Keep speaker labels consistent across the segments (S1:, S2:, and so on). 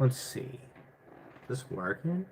S1: Let's see. Is this working?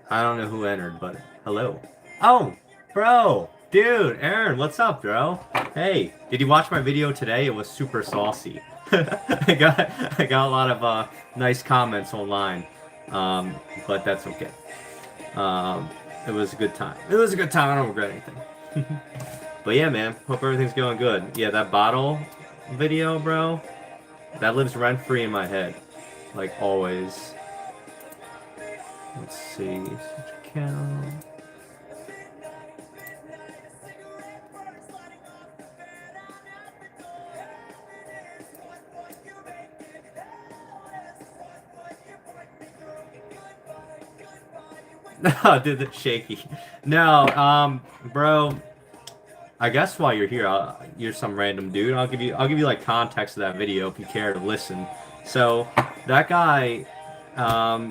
S1: I don't know who entered, but hello. Oh, bro, dude, Aaron, what's up, bro? Hey, did you watch my video today? It was super saucy. I got a lot of nice comments online, but that's okay. It was a good time. It was a good time. I don't regret anything. But yeah, man, hope everything's going good. Yeah, that bottle video, bro, that lives rent free in my head, like always. Let's see, switch account. No, dude, that's shaky. No, bro. I guess while you're here, you're some random dude. I'll give you like context of that video if you care to listen. So that guy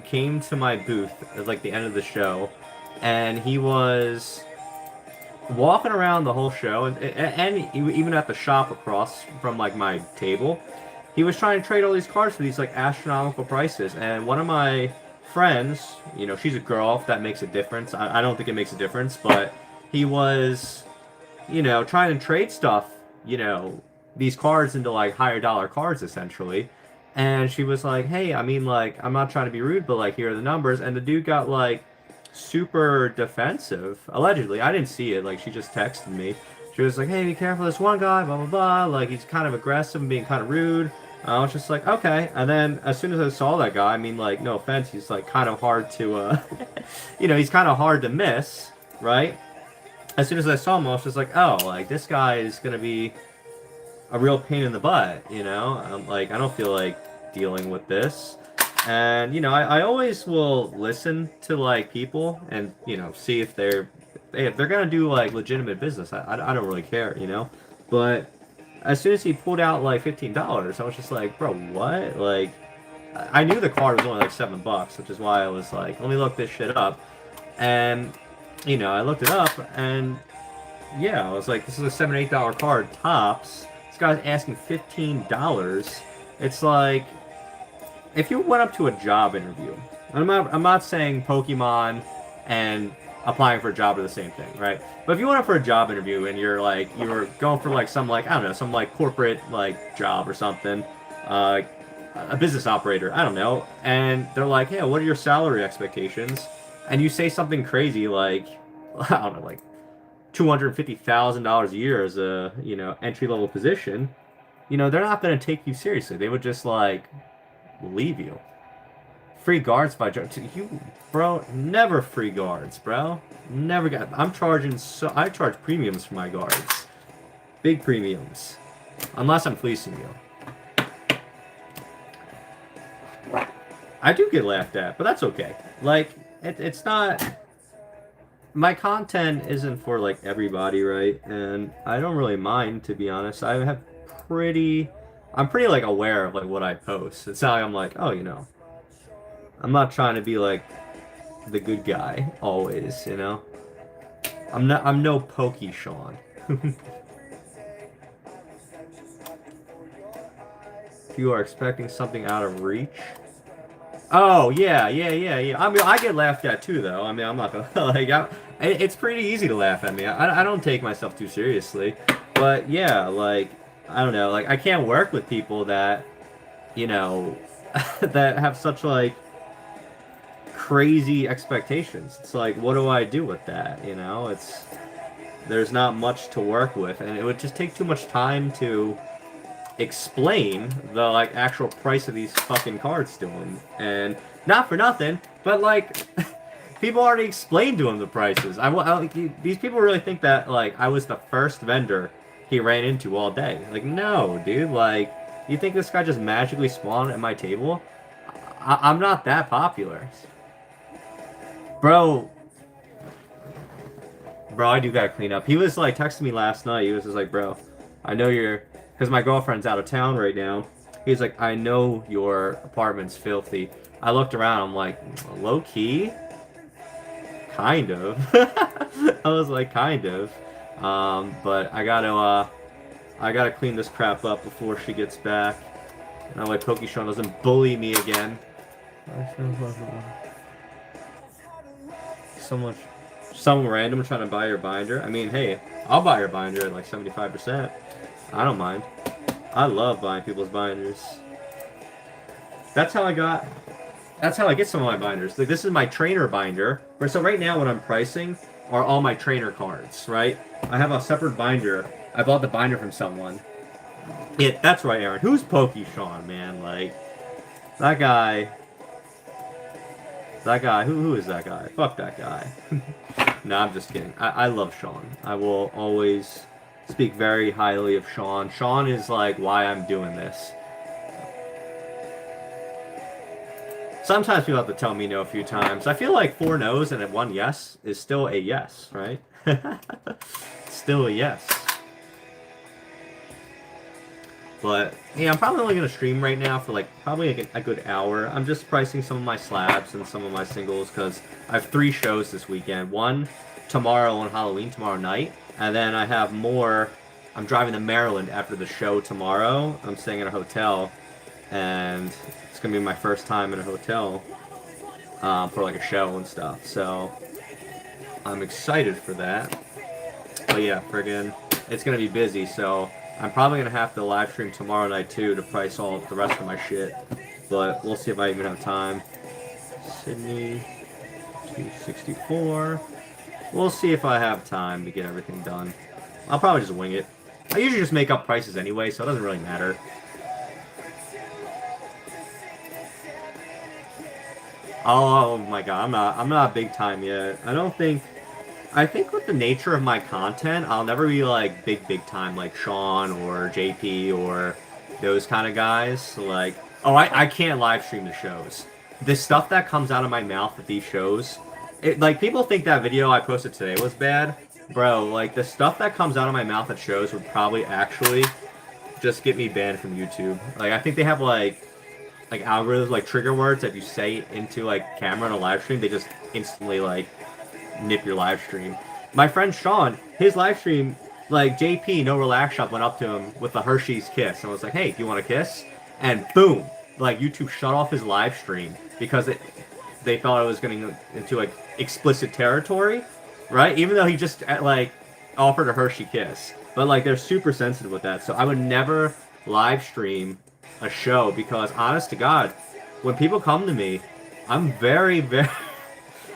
S1: came to my booth at like the end of the show, and he was walking around the whole show, and even at the shop across from like my table, he was trying to trade all these cards for these like astronomical prices. And one of my friends, you know, she's a girl, if that makes a difference. I don't think it makes a difference, but he was, you know, trying to trade stuff, you know, these cards into like higher dollar cards essentially. And she was like, "Hey, I mean, like, I'm not trying to be rude, but like, here are the numbers." And the dude got like super defensive, allegedly. I didn't see it. Like, she just texted me. She was like, "Hey, be careful, this one guy, blah blah blah. Like, he's kind of aggressive and being kind of rude." I was just like, "Okay." And then as soon as I saw that guy, I mean, like, no offense, he's like kind of hard to, you know, he's kind of hard to miss, right? As soon as I saw him, I was just like, "Oh, like this guy is gonna be a real pain in the butt," you know? Like, I don't feel like dealing with this. And, you know, I always will listen to, like, people and, you know, see if they're gonna do, like, legitimate business. I don't really care, you know? But as soon as he pulled out, like, $15, I was just like, bro, what? Like, I knew the card was only, like, $7, which is why I was like, let me look this shit up. And, you know, I looked it up, and, yeah, I was like, this is a $7, $8 card, tops. This guy's asking $15. It's like, if you went up to a job interview, I'm not saying Pokemon and applying for a job are the same thing, right? But if you went up for a job interview and you're like, you were going for like some like, I don't know, some like corporate like job or something, uh, a business operator, I don't know, and they're like, "Hey, what are your salary expectations?" And you say something crazy like, I don't know, like $250,000 a year as a, you know, entry level position, you know, they're not going to take you seriously. They would just like leave you. Free guards by you, bro. Never free guards, bro. Never got. I'm charging so I charge premiums for my guards, big premiums, unless I'm fleecing you. I do get laughed at, but that's okay. Like it's not. My content isn't for like everybody, right? And I don't really mind, to be honest. Pretty, I'm pretty like aware of like what I post. It's not like I'm like, oh, you know, I'm not trying to be like the good guy always, you know. I'm no pokey Sean. If you are expecting something out of reach. Oh yeah. I mean, I get laughed at too, though. I mean, I'm not gonna like. It's pretty easy to laugh at me. I don't take myself too seriously, but yeah, like I don't know, like I can't work with people that, you know, that have such like crazy expectations. It's like, what do I do with that? You know, there's not much to work with, and it would just take too much time to explain the like actual price of these fucking cards to him. And not for nothing, but like people already explained to him the prices. These people really think that like I was the first vendor he ran into all day. Like, no, dude. Like, you think this guy just magically spawned at my table? I'm not that popular, bro. Bro, I do gotta clean up. He was like texting me last night. He was just like, bro, I know you're, because my girlfriend's out of town right now. He's like, I know your apartment's filthy. I looked around. I'm like, low key, kind of. I was like, kind of. But I gotta clean this crap up before she gets back. And that way Pokeshawn doesn't bully me again. Someone random trying to buy your binder. I mean, hey, I'll buy your binder at like 75%. I don't mind. I love buying people's binders. That's how I get some of my binders. Like, this is my trainer binder. So right now what I'm pricing are all my trainer cards, right? I have a separate binder. I bought the binder from someone. Yeah, that's right, Aaron. Who's Pokeshawn, man? Like, that guy. Who is that guy? Fuck that guy. No, I'm just kidding. I love Sean. I will always speak very highly of Sean. Sean is like why I'm doing this. Sometimes people have to tell me no a few times. I feel like 4 no's and 1 yes is still a yes, right? Still a yes. But yeah, I'm probably only gonna stream right now for like probably a good hour. I'm just pricing some of my slabs and some of my singles because I have 3 shows this weekend. One tomorrow on Halloween, tomorrow night, and then I have more. I'm driving to Maryland after the show tomorrow. I'm staying in a hotel, and it's gonna be my first time in a hotel for like a show and stuff. So I'm excited for that. But yeah, friggin', it's gonna be busy. So I'm probably gonna have to live stream tomorrow night too to price all the rest of my shit. But we'll see if I even have time. Sydney, 264. We'll see if I have time to get everything done. I'll probably just wing it. I usually just make up prices anyway, so it doesn't really matter. Oh my god, I'm not big time yet. I think with the nature of my content, I'll never be like big time like Sean or JP or those kind of guys. Like, oh, I can't live stream the shows. The stuff that comes out of my mouth at these shows, like people think that video I posted today was bad. Bro, like the stuff that comes out of my mouth at shows would probably actually just get me banned from YouTube. Like I think they have like algorithms, like trigger words that if you say into like camera in a live stream, they just instantly like nip your live stream. My friend Sean, his live stream, like JP, No Relax Shop, went up to him with a Hershey's kiss and was like, hey, do you want a kiss? And boom, like YouTube shut off his live stream because they thought it was getting into like explicit territory, right? Even though he just like offered a Hershey kiss. But like they're super sensitive with that. So I would never live stream a show because honest to God, when people come to me, I'm very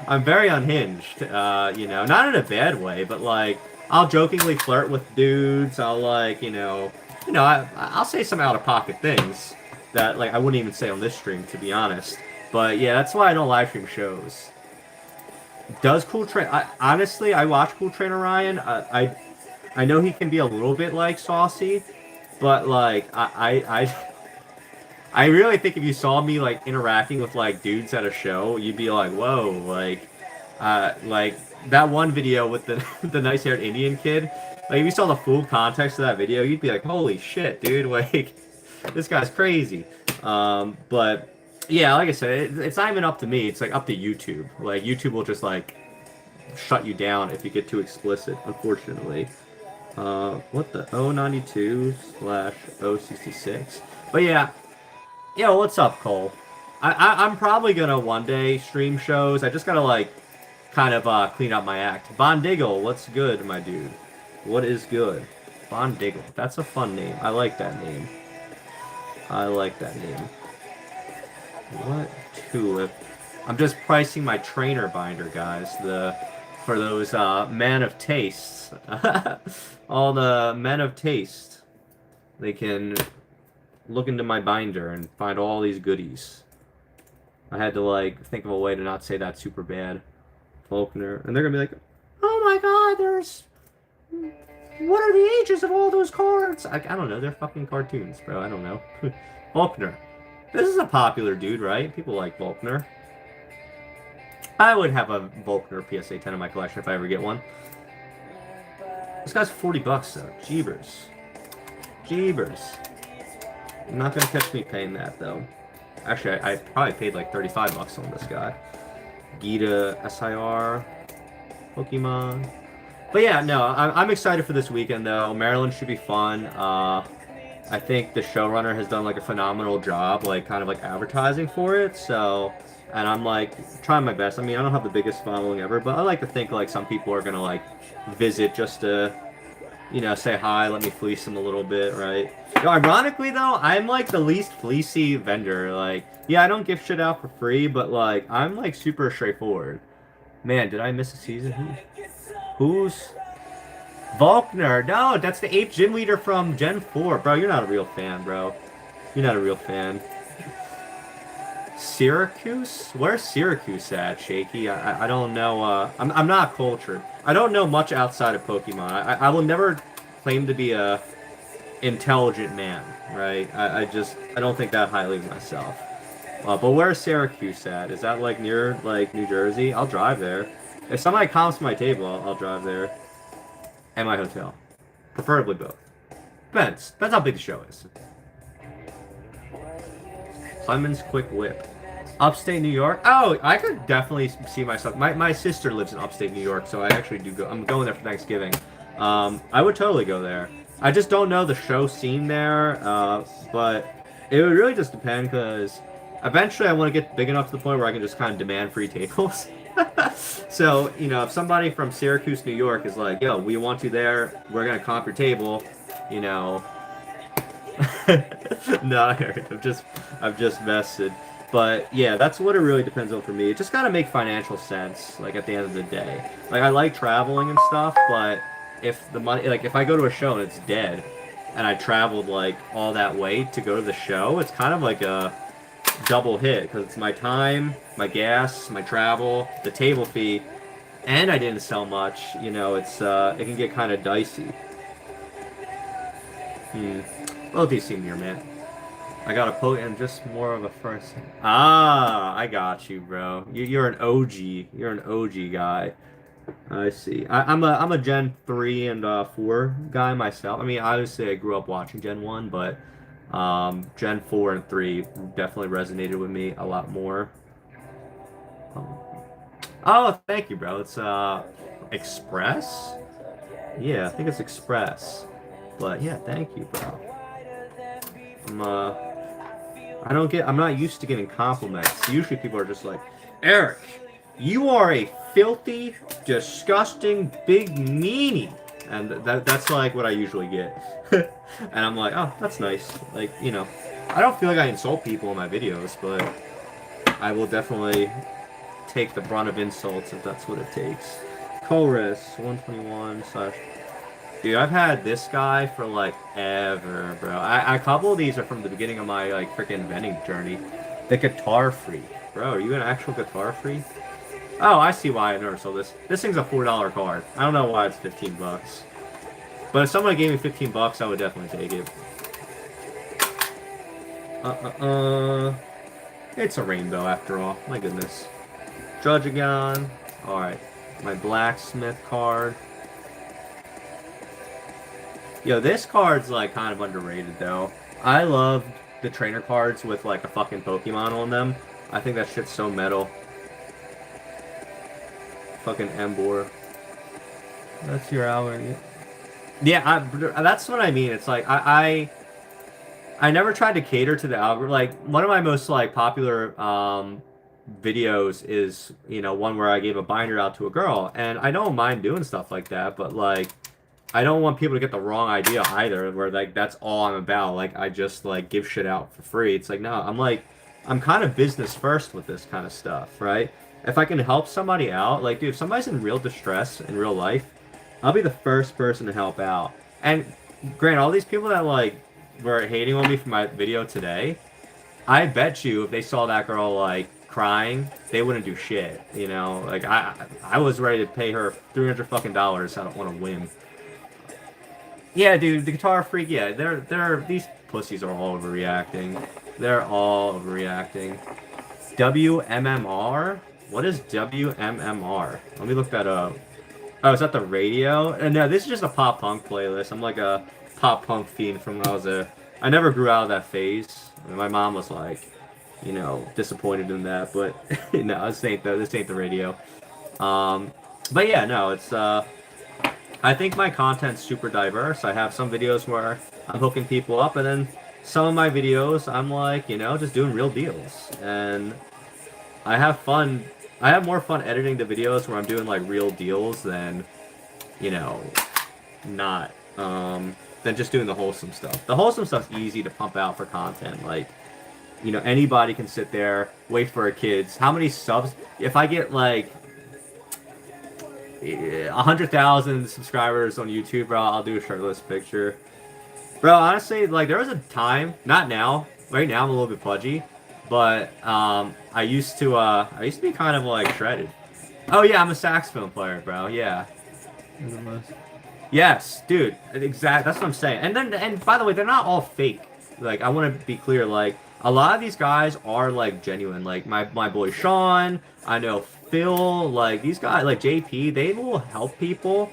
S1: unhinged, you know, not in a bad way, but like I'll jokingly flirt with dudes. I'll like, I'll say some out of pocket things that like I wouldn't even say on this stream, to be honest. But yeah, that's why I don't live stream shows. Does Cool Train? Honestly, I watch Cool Trainer Ryan. I know he can be a little bit like saucy, but like I really think if you saw me like interacting with like dudes at a show, you'd be like, whoa, like that one video with the the nice haired Indian kid. Like if you saw the full context of that video, you'd be like, holy shit, dude, like this guy's crazy. But yeah, like I said, it's not even up to me. It's like up to YouTube. Like YouTube will just like shut you down if you get too explicit, unfortunately. What the O92/O66. But yeah. Yo, what's up, Cole? I'm probably gonna one day stream shows. I just gotta like kind of clean up my act. Bondiggle, what's good, my dude? What is good? Bondiggle. That's a fun name. I like that name. What tulip? I'm just pricing my trainer binder, guys. The for those men of taste. All the men of taste. They can look into my binder and find all these goodies. I had to like think of a way to not say that super bad. Faulkner. And they're gonna be like, oh my god, there's what are the ages of all those cards? I don't know, they're fucking cartoons, bro. I don't know. Faulkner. This is a popular dude, right? People like Faulkner. I would have a Faulkner PSA 10 in my collection if I ever get one. This guy's 40 bucks though. Jeebers. Jeebers. You're not gonna catch me paying that though. Actually, I probably paid like 35 bucks on this guy. Gita, SIR, Pokemon. But yeah, no, I'm excited for this weekend though. Maryland should be fun. I think the showrunner has done like a phenomenal job, like kind of like advertising for it. So, and I'm like trying my best. I mean, I don't have the biggest following ever, but I like to think like some people are gonna like visit just to, you know, say hi, let me fleece them a little bit, right? Yo, ironically though, I'm like the least fleecy vendor. Like, yeah, I don't give shit out for free, but like I'm like super straightforward. Man, did I miss a season? Who's Volkner? No, that's the 8th gym leader from Gen 4. Bro, you're not a real fan, bro. You're not a real fan. Syracuse? Where's Syracuse at, Shaky? I don't know. I'm not cultured. I don't know much outside of Pokemon. I will never claim to be a intelligent man, right? I don't think that highly of myself. But where's Syracuse at? Is that like near like New Jersey? I'll drive there. If somebody comes to my table, I'll drive there. And my hotel. Preferably both. Depends. Depends how big the show is. Clemens Quick Whip. Upstate New York? Oh, I could definitely see myself. My sister lives in upstate New York, so I actually do go. I'm going there for Thanksgiving. I would totally go there. I just don't know the show scene there, but it would really just depend because eventually I want to get big enough to the point where I can just kind of demand free tables. So, you know, if somebody from Syracuse, New York is like, yo, we want you there, we're going to comp your table, you know. No, Eric, I've just vested. But yeah, that's what it really depends on for me. It just got to make financial sense, like at the end of the day. Like I like traveling and stuff, but if the money, like if I go to a show and it's dead, and I traveled like all that way to go to the show, it's kind of like a double hit because it's my time, my gas, my travel, the table fee, and I didn't sell much. You know, it's it can get kind of dicey. Well, these seem near, man. I got a potent, just more of a first. Ah, I got you, bro. You're an OG. You're an OG guy. I see. I'm a Gen 3 and 4 guy myself. I mean, obviously I grew up watching Gen 1, but Gen 4 and 3 definitely resonated with me a lot more. Oh, thank you, bro. It's Express? Yeah, I think it's Express. But yeah, thank you, bro. I'm not used to getting compliments. Usually people are just like, Eric, you are a filthy, disgusting, big meanie. And that's like what I usually get. And I'm like, oh, that's nice. Like, you know, I don't feel like I insult people in my videos, but I will definitely take the brunt of insults if that's what it takes. Chorus 121 / Dude, I've had this guy for like ever, bro. A couple of these are from the beginning of my like freaking vending journey. The Guitar Freak, bro. Are you an actual Guitar Freak? Oh, I see why I never sold this. This thing's a $4 card. I don't know why it's 15 bucks. But if someone gave me 15 bucks, I would definitely take it. It's a rainbow after all. My goodness. Judgeagon. Alright. My blacksmith card. Yo, this card's like kind of underrated though. I love the trainer cards with like a fucking Pokemon on them. I think that shit's so metal. Fucking Embor. That's your hour. Yeah, that's what I mean. It's like I never tried to cater to the algorithm. Like one of my most like popular videos is, you know, one where I gave a binder out to a girl, and I don't mind doing stuff like that, but like I don't want people to get the wrong idea either, where like that's all I'm about. Like I just like give shit out for free. It's like no, I'm kind of business first with this kind of stuff, right? if I can help somebody out, like, dude, if somebody's in real distress in real life, I'll be the first person to help out. And grant, all these people that like were hating on me for my video today, I bet you if they saw that girl like crying, they wouldn't do shit. You know, like I was ready to pay her $300 fucking dollars. I don't want to win. Yeah, dude, the Guitar Freak. Yeah, they're these pussies are all overreacting. They're all overreacting. WMMR? What is WMMR? Let me look that up. Oh, is that the radio? And no, this is just a pop punk playlist. I'm like a pop punk fiend from when I was a. I never grew out of that phase. I mean, my mom was like, you know, disappointed in that, but no, this ain't the radio. Um, but yeah, no, it's I think my content's super diverse. I have some videos where I'm hooking people up, and then some of my videos I'm like, you know, just doing real deals, and I have fun. I have more fun editing the videos where I'm doing like real deals than, you know, not than just doing the wholesome stuff. The wholesome stuff's easy to pump out for content. Like, you know, anybody can sit there, wait for a kids. How many subs? If I get like 100,000 subscribers on YouTube, bro, I'll do a shirtless picture. Bro, honestly, like there was a time, not now. Right now I'm a little bit pudgy, but I used to be kind of like shredded. Oh yeah, I'm a saxophone player, bro. Yeah. Yes, dude. Exact. That's what I'm saying. And by the way, they're not all fake. Like I want to be clear. Like a lot of these guys are like genuine. Like my boy Sean. I know Phil. Like these guys, like JP. They will help people,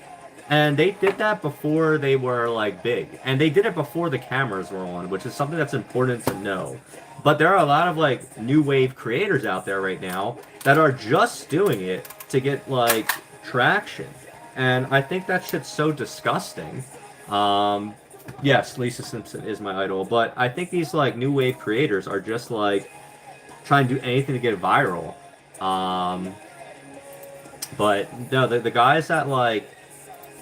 S1: and they did that before they were like big, and they did it before the cameras were on, which is something that's important to know. But there are a lot of like new wave creators out there right now that are just doing it to get like traction. And I think that shit's so disgusting. Yes, Lisa Simpson is my idol, but I think these like new wave creators are just like trying to do anything to get viral. But no, the guys that like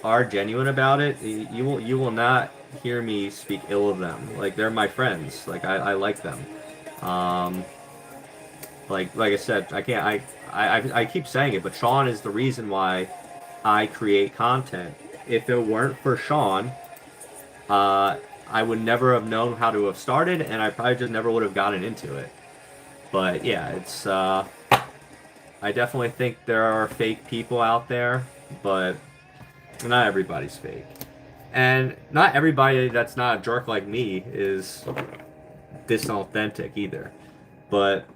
S1: are genuine about it, you will not hear me speak ill of them. Like they're my friends. Like I like them. Like I said, I keep saying it, but Sean is the reason why I create content. If it weren't for Sean, I would never have known how to have started, and I probably just never would have gotten into it. But yeah, it's I definitely think there are fake people out there, but not everybody's fake. And not everybody that's not a jerk like me is this authentic either. But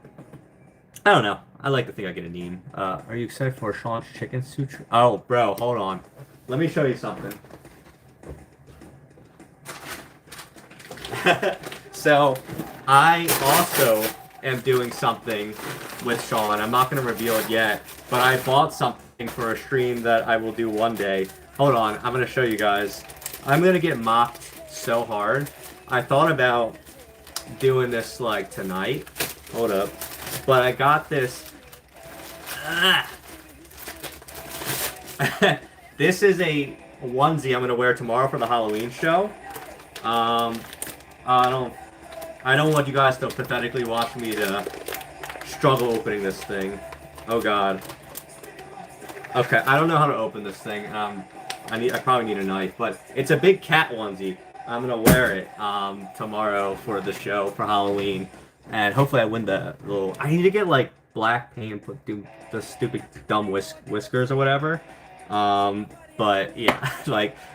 S1: I don't know. I like to think I get a meme. Are you excited for Sean's chicken suture? Oh, bro, hold on. Let me show you something. So, I also am doing something with Sean. I'm not going to reveal it yet, but I bought something for a stream that I will do one day. Hold on, I'm going to show you guys. I'm going to get mocked so hard. I thought about doing this like tonight. Hold up. But I got this. This is a onesie I'm gonna wear tomorrow for the Halloween show. I don't want you guys to pathetically watch me to struggle opening this thing. Oh god. Okay, I don't know how to open this thing. I probably need a knife, but it's a big cat onesie. I'm gonna wear it tomorrow for the show for Halloween. And hopefully I win the little... I need to get, like, black paint and do the stupid dumb whiskers or whatever. But, yeah.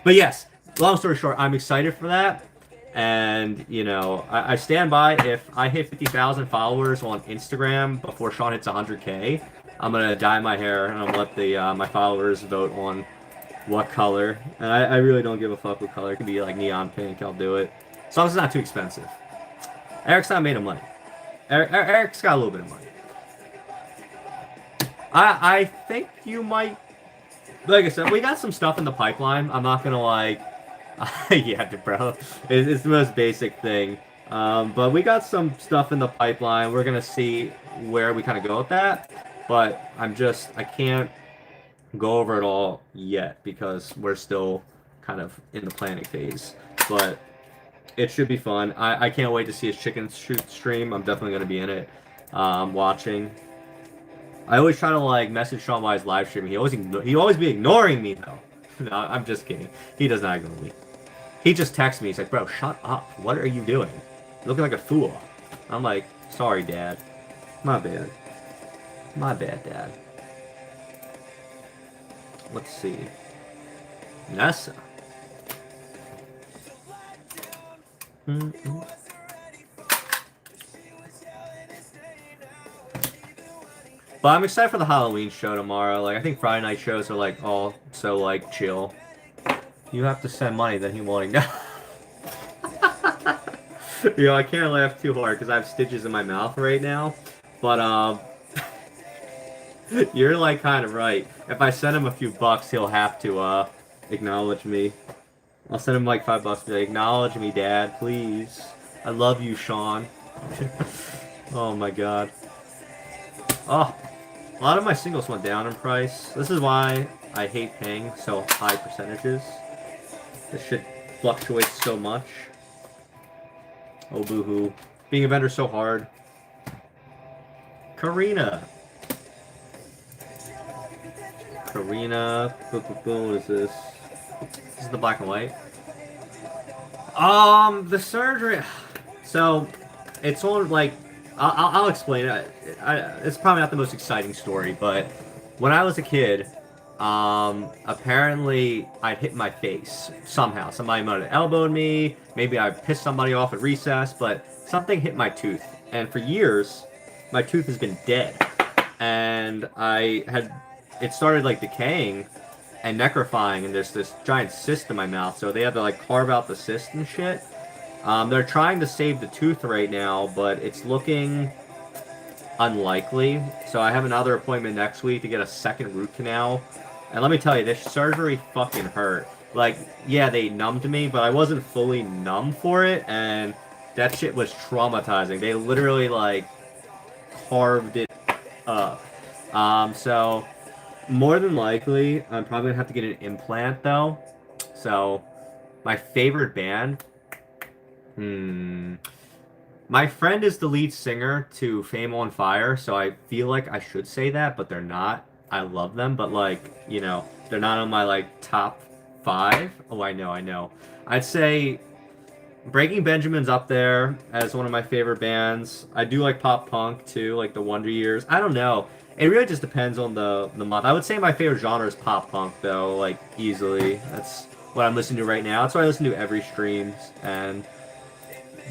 S1: But yes, long story short, I'm excited for that. And, you know, I stand by. If I hit 50,000 followers on Instagram before Sean hits 100K, I'm going to dye my hair and I'm going to let my followers vote on what color. And I really don't give a fuck what color. It could be, like, neon pink. I'll do it. As long as it's not too expensive. Eric's not made of money. Eric's got a little bit of money. I think you might... Like I said, we got some stuff in the pipeline. I'm not gonna like... yeah, bro. It's the most basic thing. But we got some stuff in the pipeline. We're gonna see where we kind of go with that. But I can't go over it all yet because we're still kind of in the planning phase. But... it should be fun. I can't wait to see his chicken shoot stream. I'm definitely going to be in it, watching. I always try to like message Sean while he's live streaming. He always be ignoring me though. No, I'm just kidding. He does not ignore me. He just texts me. He's like, bro, shut up. What are you doing? You're looking like a fool. I'm like, sorry, Dad. My bad. My bad, Dad. Let's see. Nessa. But I'm excited for the Halloween show tomorrow. Like, I think Friday night shows are like all so like chill. You have to send money, then he won't know. You know, I can't laugh too hard because I have stitches in my mouth right now. But you're like kind of right. If I send him a few bucks, he'll have to acknowledge me. I'll send him like $5. Be like, acknowledge me, Dad, please. I love you, Sean. Oh my God. Oh, a lot of my singles went down in price. This is why I hate paying so high percentages. This shit fluctuates so much. Oh, boo-hoo. Being a vendor so hard. Karina. Karina. What is this? This is the black and white. The surgery. So, it's on like. I'll explain it. It's probably not the most exciting story, but when I was a kid, apparently I'd hit my face somehow. Somebody might have elbowed me. Maybe I pissed somebody off at recess, but something hit my tooth. And for years, my tooth has been dead. And it started like decaying and necrofying, and there's this giant cyst in my mouth. So they had to like carve out the cyst and shit. They're trying to save the tooth right now, but it's looking unlikely. So I have another appointment next week to get a second root canal. And let me tell you, this surgery fucking hurt. Like, yeah, they numbed me, but I wasn't fully numb for it, and that shit was traumatizing. They literally, like, carved it up. So, more than likely, I'm probably gonna have to get an implant, though. So, my favorite band... My friend is the lead singer to Fame on Fire, so I feel like I should say that, but they're not. I love them, but like, you know, they're not on my like top 5. Oh, I know. I'd say Breaking Benjamin's up there as one of my favorite bands. I do like pop punk too, like the Wonder Years. I don't know. It really just depends on the month. I would say my favorite genre is pop punk though, like easily. That's what I'm listening to right now. That's what I listen to every streams, and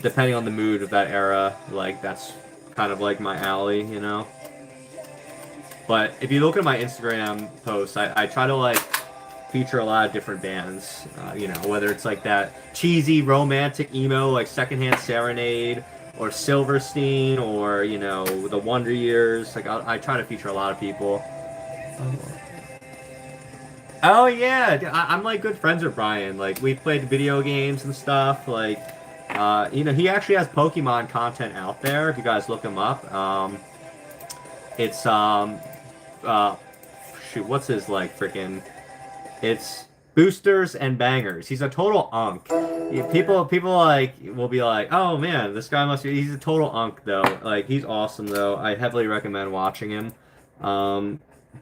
S1: depending on the mood of that era, like that's kind of like my alley, you know. But if you look at my Instagram posts, I try to like feature a lot of different bands, you know, whether it's like that cheesy romantic emo like Secondhand Serenade or Silverstein or, you know, the Wonder Years. Like I try to feature a lot of people. Oh yeah, I'm like good friends with Brian. Like we played video games and stuff. Like you know, he actually has Pokemon content out there. If you guys look him up, it's shoot, what's his like freaking? It's boosters and bangers. He's a total unk. People like will be like, oh man, this guy must be. He's a total unk though. Like he's awesome though. I heavily recommend watching him.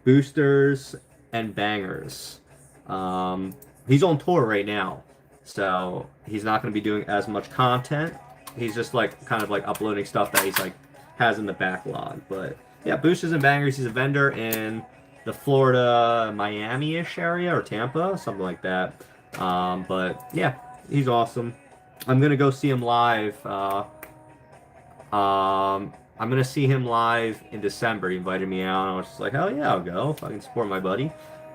S1: Boosters and bangers. He's on tour right now, so he's not going to be doing as much content. He's just like kind of like uploading stuff that he's like has in the backlog. But yeah, boosters and bangers. He's a vendor in the Florida, Miami-ish area or Tampa, something like that. But yeah, he's awesome. I'm gonna go see him live. I'm gonna see him live in December. He invited me out, and I was just like, hell yeah, I'll go. If I can support my buddy.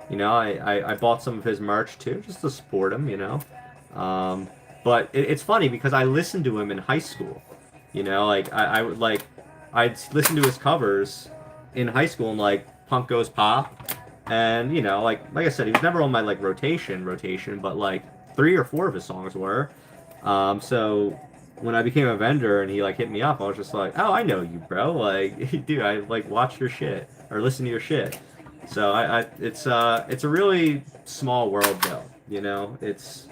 S1: You know, I bought some of his merch too, just to support him. You know, but it's funny because I listened to him in high school. You know, like I would like I'd listen to his covers in high school and like Punk Goes Pop, and you know, like I said, he was never on my like rotation, but like 3 or 4 of his songs were. So when I became a vendor and he like hit me up, I was just like, oh, I know you, bro. Like, dude, I like watch your shit or listen to your shit. So it's a really small world though. You know, it's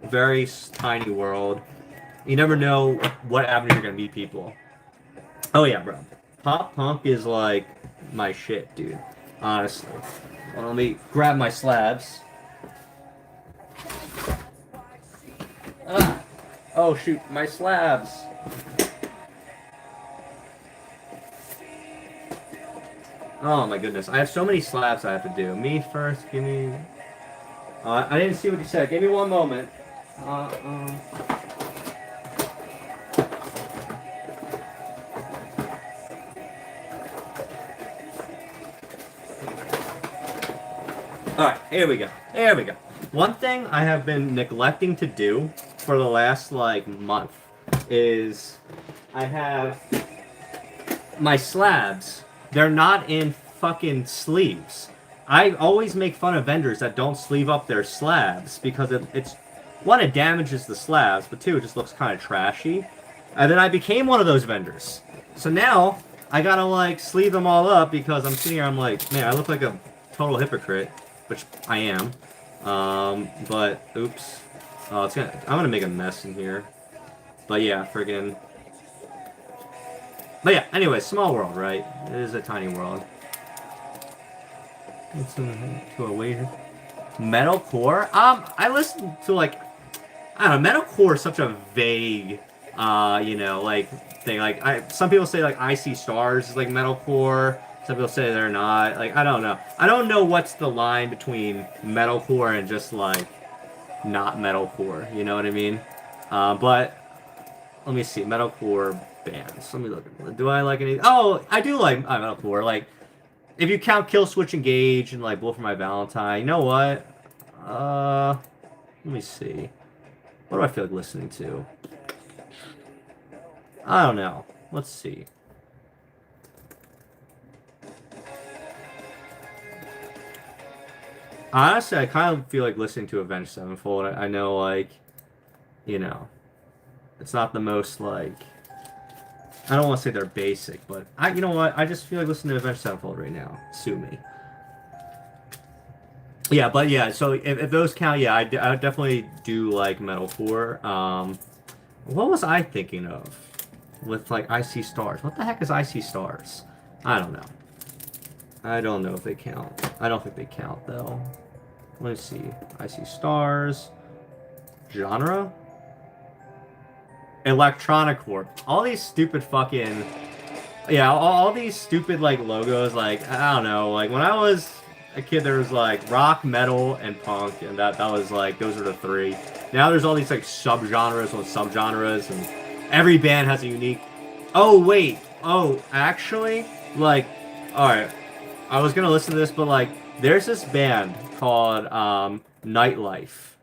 S1: a very tiny world. You never know what avenue you're gonna meet people. Oh yeah, bro. Pop punk is like my shit, dude. Honestly. Well, let me grab my slabs. Ah! Oh shoot, my slabs. Oh my goodness, I have so many slabs I have to do. Me first, give me... I didn't see what you said. Give me one moment. Alright, here we go. Here we go. One thing I have been neglecting to do for the last, like, month is I have my slabs. They're not in fucking sleeves. I always make fun of vendors that don't sleeve up their slabs because it's... One, it damages the slabs, but two, it just looks kind of trashy. And then I became one of those vendors. So now, I gotta, like, sleeve them all up because I'm sitting here, I'm like, man, I look like a total hypocrite. Which I am. But, oops. I'm gonna make a mess in here. But yeah, friggin'. But yeah, anyway, small world, right? It is a tiny world. To a waiter. Metalcore? I listen to, like, I don't know, metalcore is such a vague, you know, like, thing. Like, some people say, like, I See Stars is, like, metalcore. Some people say they're not. Like, I don't know. I don't know what's the line between metalcore and just, like, not metalcore. You know what I mean? But, let me see. Metalcore bands. Let me look. Do I like any? Oh, I do like metalcore. Like, if you count Kill Switch Engage and, like, Wolf for My Valentine, you know what? Let me see. What do I feel like listening to? I don't know. Let's see. Honestly, I kind of feel like listening to Avenged Sevenfold. I know, like, you know, it's not the most, like, I don't want to say they're basic, but you know what? I just feel like listening to Avenged Sevenfold right now. Sue me. Yeah, but yeah, so if those count, yeah, I definitely do like metalcore. What was I thinking of with, like, I See Stars? What the heck is I See Stars? I don't know. I don't know if they count. I don't think they count, though. Let me see. I See Stars. Genre? Electronicore. All these stupid fucking... Yeah, all these stupid, like, logos, like, I don't know. Like, when I was a kid, there was, like, rock, metal, and punk, and that was, like, those are the three. Now there's all these, like, subgenres and subgenres, and every band has a unique... Oh, wait. Oh, actually, like, alright. I was gonna listen to this, but, like, there's this band called Nightlife.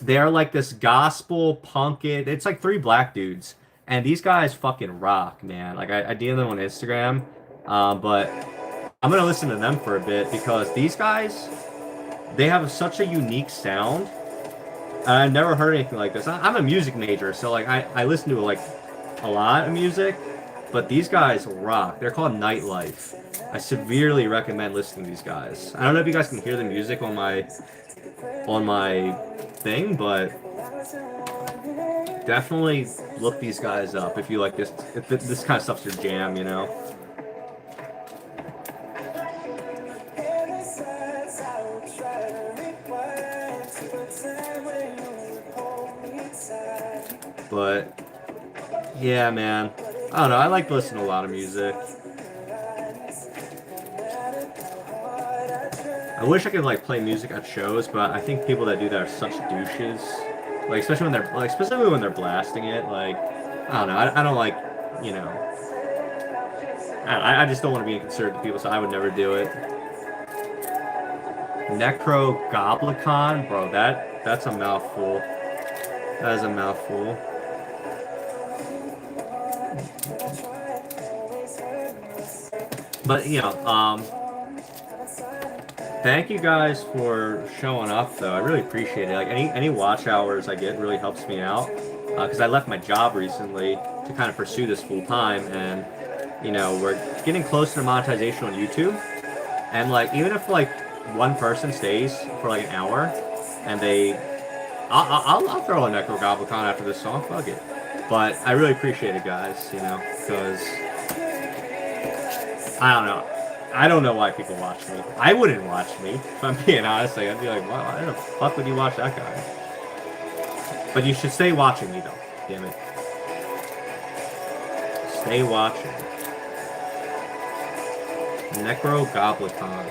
S1: They're like this gospel punk. It's like three black dudes, and these guys fucking rock, man. Like, I DM them on Instagram, but I'm gonna listen to them for a bit because these guys, they have such a unique sound. And I've never heard anything like this. I'm a music major, so, like, I listen to, like, a lot of music. But these guys rock. They're called Nightlife. I severely recommend listening to these guys. I don't know if you guys can hear the music on my thing, but definitely look these guys up if you like this. If this kind of stuff's your jam, you know. But yeah, man. I don't know. I like to listen to a lot of music. I wish I could, like, play music at shows, but I think people that do that are such douches. Like, especially when they're blasting it. Like, I don't know. I don't like, you know. I just don't want to be inconsiderate to people, so I would never do it. Necrogoblicon, bro. That's a mouthful. That is a mouthful. But, you know, thank you guys for showing up, though. I really appreciate it. Like, any watch hours I get really helps me out. Because I left my job recently to kind of pursue this full time, and, you know, we're getting closer to monetization on YouTube. And, like, even if, like, one person stays for, like, an hour, and I'll throw a Necrogoblicon after this song. Fuck it. But I really appreciate it, guys, you know, because I don't know. I don't know why people watch me. I wouldn't watch me, if I'm being honest. Like, I'd be like, why the fuck would you watch that guy? But you should stay watching me, though. Damn it. Stay watching. Necro Goblicon.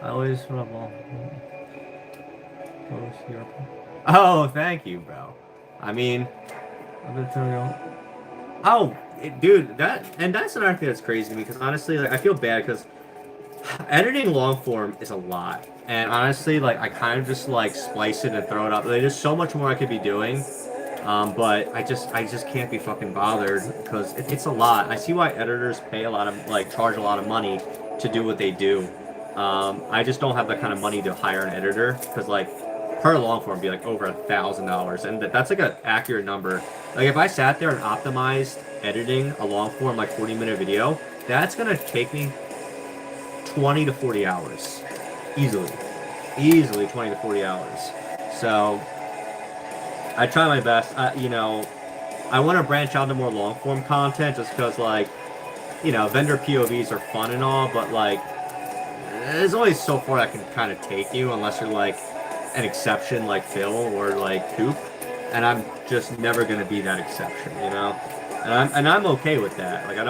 S1: I always rubble. Oh, thank you, bro. I mean, I've been telling you. Oh, dude, that's another thing that's crazy to me because honestly, like, I feel bad because editing long form is a lot, and honestly, like, I kind of just like splice it and throw it up. Like, there's so much more I could be doing, but I just can't be fucking bothered because it's a lot. I see why editors pay a lot of like charge a lot of money to do what they do. I just don't have the kind of money to hire an editor because like per long form be like over $1,000, and that's like an accurate number. Like if I sat there and optimized editing a long form like 40-minute video, that's gonna take me 20 to 40 hours, easily 20 to 40 hours. So I try my best. You know, I want to branch out to more long form content just because like, you know, vendor POVs are fun and all, but like there's only so far that can kind of take you unless you're like an exception like Phil or like Coop, and I'm just never gonna be that exception, you know. And I'm okay with that. Like I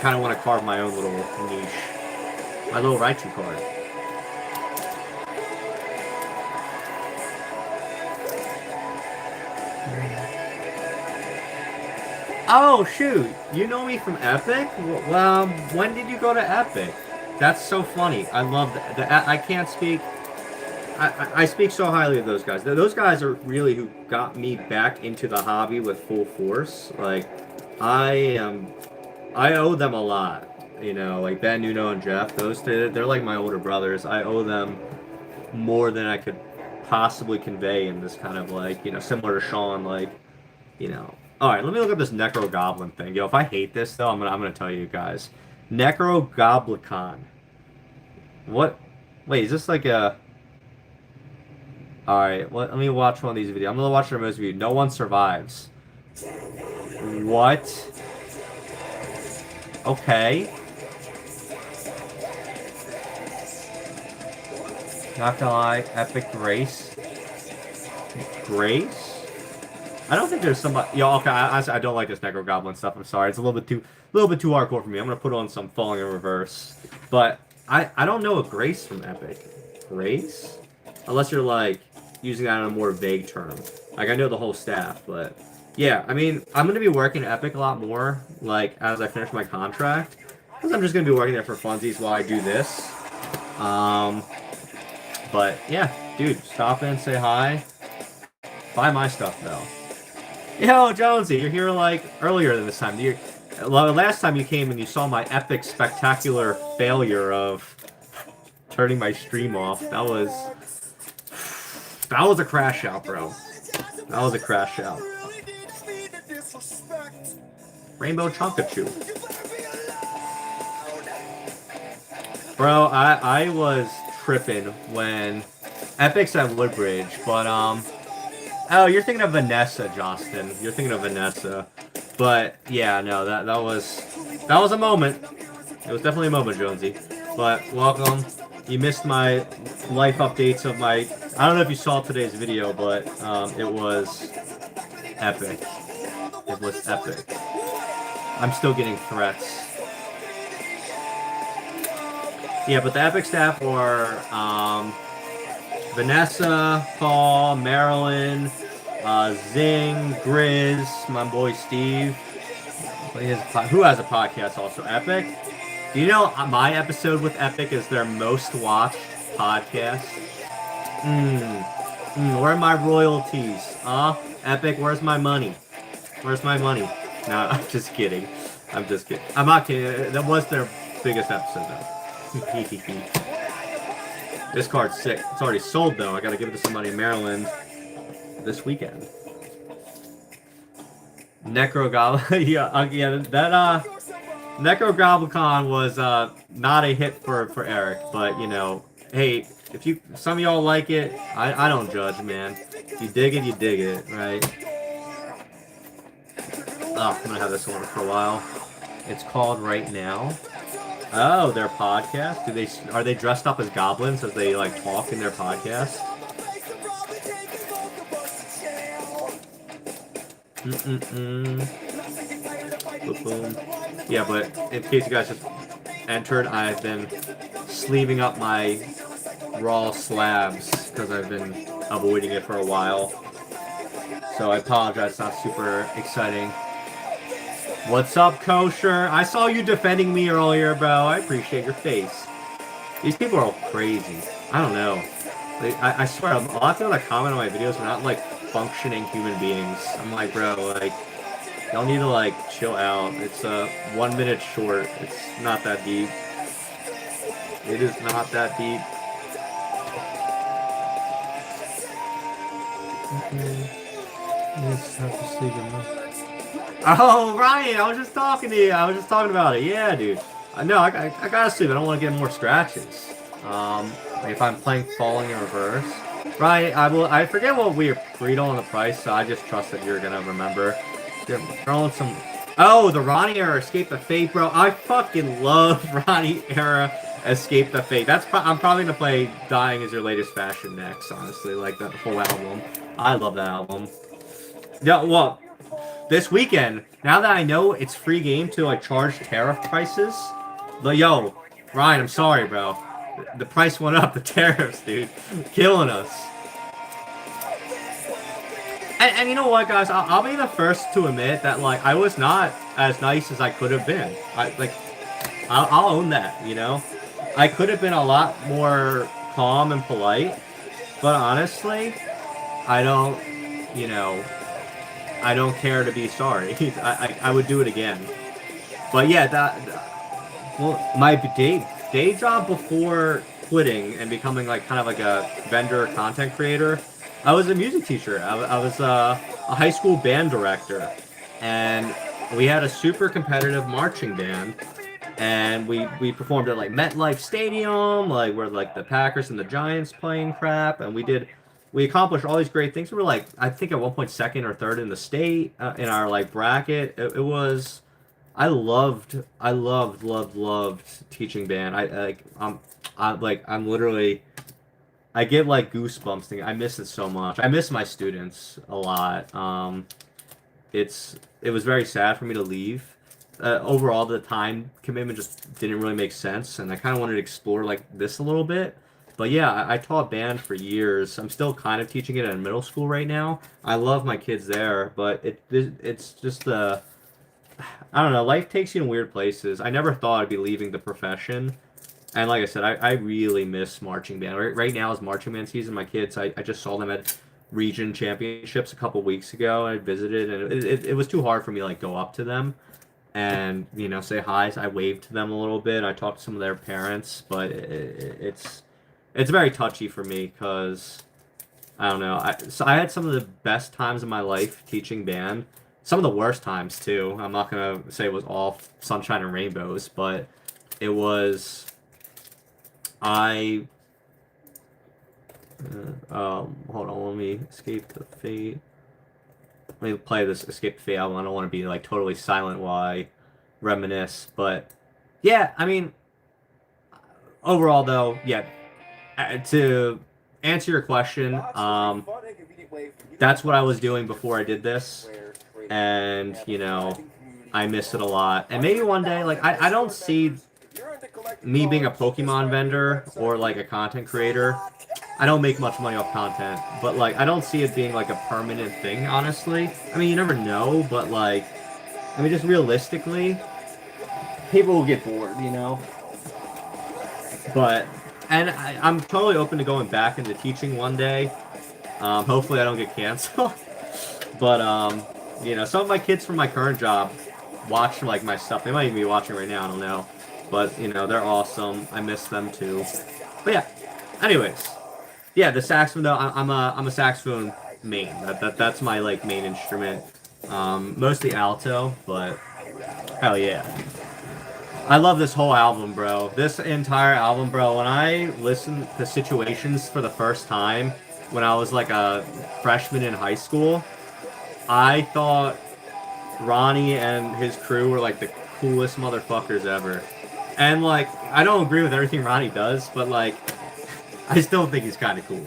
S1: kind of want to carve my own little niche, my little Raichu card. Oh shoot, you know me from Epic? Well, when did you go to Epic? That's so funny. I love that. I can't speak. I speak so highly of those guys. Those guys are really who got me back into the hobby with full force. Like, I owe them a lot. You know, like Ben, Nuno, and Jeff. They're like my older brothers. I owe them more than I could possibly convey in this kind of like, you know, similar to Sean. Like, you know. All right, let me look up this Necro Goblin thing. Yo, if I hate this though, I'm gonna tell you guys. Necro Goblicon. What? Wait, is this like a? All right, let me watch one of these videos. I'm gonna watch their most video. No one survives. What? Okay. Not gonna lie, Epic Grace. Grace? I don't think there's somebody. Yo, okay. I don't like this Necro Goblin stuff. I'm sorry. It's a little bit too hardcore for me. I'm gonna put on some Falling in Reverse, but I don't know a Grace from Epic. Grace? Unless you're like using that in a more vague term. Like I know the whole staff, but yeah. I mean, I'm gonna be working at Epic a lot more. Like as I finish my contract, because I'm just gonna be working there for funsies while I do this. But yeah, dude, stop in, say hi. Buy my stuff though. Yo, Jonesy, you're here like earlier than this time. Last time you came and you saw my epic, spectacular failure of turning my stream off. That was a crash out, bro. That was a crash out. Rainbow Chonkachu. Bro, I was tripping when Epic's at Woodbridge, but oh, you're thinking of Vanessa, Justin. You're thinking of Vanessa. But yeah, no, that was a moment. It was definitely a moment, Jonesy. But welcome. You missed my life updates of my. I don't know if you saw today's video, but it was epic. It was epic. I'm still getting threats. Yeah, but the epic staff were Vanessa, Paul, Marilyn, Zing, Grizz, my boy Steve. Who has a podcast also? Epic. Do you know my episode with Epic is their most watched podcast? Where are my royalties? Epic, where's my money? Where's my money? No, I'm just kidding. I'm just kidding. I'm not kidding. That was their biggest episode though. This card's sick. It's already sold though. I gotta give it to somebody in Maryland this weekend. Necro Goblin. yeah, that Necro Goblicon was not a hit for Eric, but you know, hey, If you, some of y'all like it, I don't judge, man. If you dig it, you dig it, right? Oh, I'm gonna have this one for a while. It's called Right Now. Oh, their podcast? Are they dressed up as goblins as they like talk in their podcast? Mm-mm-mm. Boom, boom. Yeah, but in case you guys just entered, I've been sleeving up my raw slabs because I've been avoiding it for a while. So I apologize, it's not super exciting. What's up, Kosher? I saw you defending me earlier, bro. I appreciate your face. These people are all crazy. I don't know. I swear, a lot of people that comment on my videos are not, like, functioning human beings. I'm like, bro, like, y'all need to, like, chill out. It's 1 minute short. It's not that deep. It is not that deep. Oh, Ryan, I was just talking to you. I was just talking about it. Yeah, dude. No, I gotta sleep. I don't want to get more scratches. If I'm playing Falling in Reverse. Right, I forget what we agreed on the price, so I just trust that you're gonna remember. You're throwing some... Oh, the Ronnie era Escape the Fate, bro. I fucking love Ronnie era Escape the Fate. I'm probably gonna play Dying Is Your Latest Fashion next, honestly. Like, that whole album. I love that album. Yeah, well, this weekend, now that I know it's free game to, like, charge tariff prices, but yo, Ryan, I'm sorry, bro. The price went up, the tariffs, dude. Killing us. And you know what, guys? I'll be the first to admit that, like, I was not as nice as I could have been. I'll own that, you know? I could have been a lot more calm and polite, but honestly, I don't, you know, I don't care to be sorry. I would do it again. But yeah, well, my day job before quitting and becoming like kind of like a vendor content creator, I was a music teacher. I was a high school band director, and we had a super competitive marching band, and we performed at like MetLife Stadium, like where like the Packers and the Giants playing crap, and we accomplished all these great things. We were like, I think at one point second or third in the state in our like bracket. It was. I loved teaching band. I'm literally, I get like goosebumps thinking, I miss it so much. I miss my students a lot. It was very sad for me to leave. Overall, the time commitment just didn't really make sense, and I kind of wanted to explore like this a little bit. But yeah, I taught band for years. I'm still kind of teaching it in middle school right now. I love my kids there, but it's just I don't know. Life takes you in weird places. I never thought I'd be leaving the profession. And like I said, I really miss marching band. Right now is marching band season. My kids, I just saw them at region championships a couple weeks ago. I visited, and it was too hard for me to like go up to them and, you know, say hi. So I waved to them a little bit. I talked to some of their parents, but it's very touchy for me because I don't know. So I had some of the best times of my life teaching band. Some of the worst times too. I'm not gonna say it was all sunshine and rainbows, but it was. Hold on. Let me escape the fate. Let me play this Escape the Fate album. I don't want to be like totally silent while I reminisce, but yeah. I mean, overall though, yeah. To answer your question, that's what I was doing before I did this. And, you know, I miss it a lot. And maybe one day, like, I don't see me being a Pokemon vendor or, like, a content creator. I don't make much money off content, but, like, I don't see it being, like, a permanent thing, honestly. I mean, you never know, but, like, I mean, just realistically, people will get bored, you know? But, and I'm totally open to going back into teaching one day. Hopefully I don't get canceled. But, you know, some of my kids from my current job watch, like, my stuff. They might even be watching right now, I don't know. But, you know, they're awesome. I miss them, too. But, yeah. Anyways. Yeah, the saxophone, though, I'm a saxophone main. That's my, like, main instrument. Mostly alto, but hell yeah. I love this whole album, bro. This entire album, bro. When I listened to Situations for the first time, when I was like a freshman in high school, I thought Ronnie and his crew were like the coolest motherfuckers ever. And like, I don't agree with everything Ronnie does, but like, I still think he's kind of cool.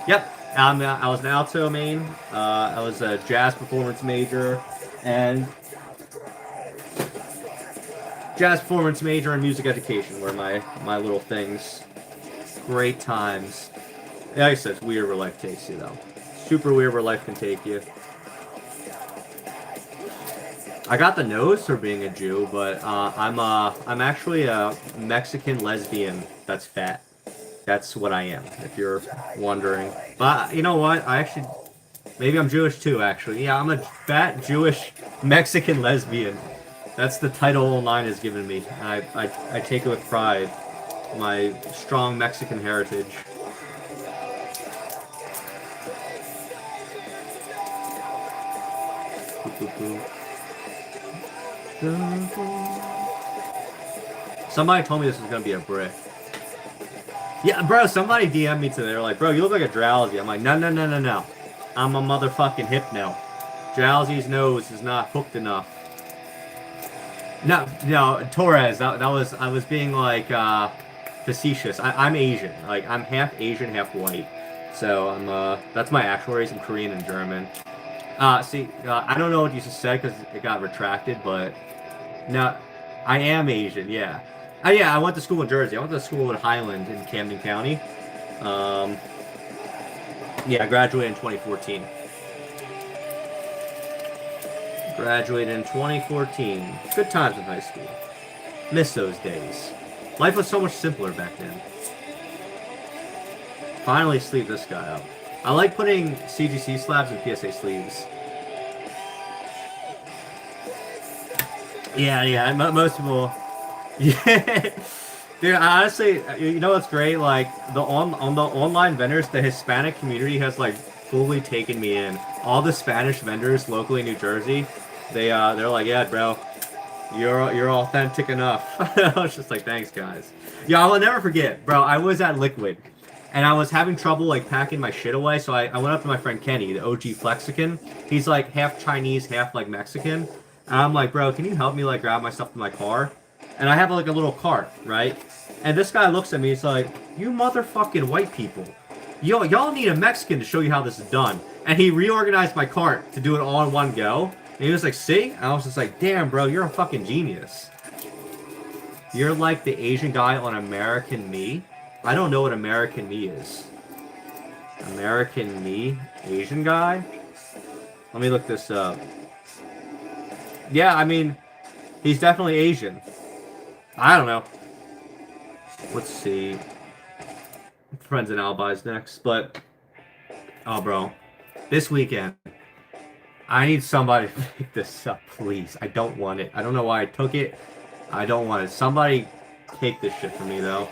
S1: Yep, I was an alto main. I was a jazz performance major, and jazz performance major and music education were my little things. Great times. Yeah, like I said, it's weird where life takes you though. Super weird where life can take you. I got the nose for being a Jew, but I'm actually a Mexican lesbian that's fat. That's what I am, if you're wondering. But you know what? I actually maybe I'm Jewish too. Actually, yeah, I'm a fat Jewish Mexican lesbian. That's the title online has given me. I take it with pride. My strong Mexican heritage. Somebody told me this was gonna be a brick. Yeah, bro, somebody DM'd me today. They're like, bro, you look like a Drowsy. I'm like, no, no, no, no, no. I'm a motherfucking hypno. Drowsy's nose is not hooked enough. No, no, Torres, that was, I was being like, facetious. I'm Asian. Like, I'm half Asian, half white. So, that's my actual race. I'm Korean and German. I don't know what you just said because it got retracted, but no, I am Asian, yeah. Yeah, I went to school in Jersey. I went to school in Highland in Camden County. Yeah, I graduated in 2014. Graduated in 2014. Good times in high school. Miss those days. Life was so much simpler back then. Finally sleeve this guy up. I like putting CGC slabs in PSA sleeves. Yeah, most people... Yeah. Dude, honestly, you know what's great? Like, on the online vendors, the Hispanic community has, like, fully taken me in. All the Spanish vendors locally in New Jersey, they're like, yeah, bro, you're authentic enough. I was just like, thanks, guys. Yeah, I will never forget, bro, I was at Liquid. And I was having trouble, like, packing my shit away, so I went up to my friend Kenny, the OG Flexican. He's, like, half Chinese, half, like, Mexican. And I'm like, bro, can you help me, like, grab my stuff to my car? And I have, like, a little cart, right? And this guy looks at me, he's like, you motherfucking white people. Y'all need a Mexican to show you how this is done. And he reorganized my cart to do it all in one go. And he was like, see? And I was just like, damn, bro, you're a fucking genius. You're like the Asian guy on American Me. I don't know what American Me is. American Me? Asian guy? Let me look this up. Yeah, I mean, he's definitely Asian. I don't know. Let's see. Friends and Alibis next, but... Oh, bro. This weekend, I need somebody to pick this up, please. I don't want it. I don't know why I took it. I don't want it. Somebody take this shit from me, though.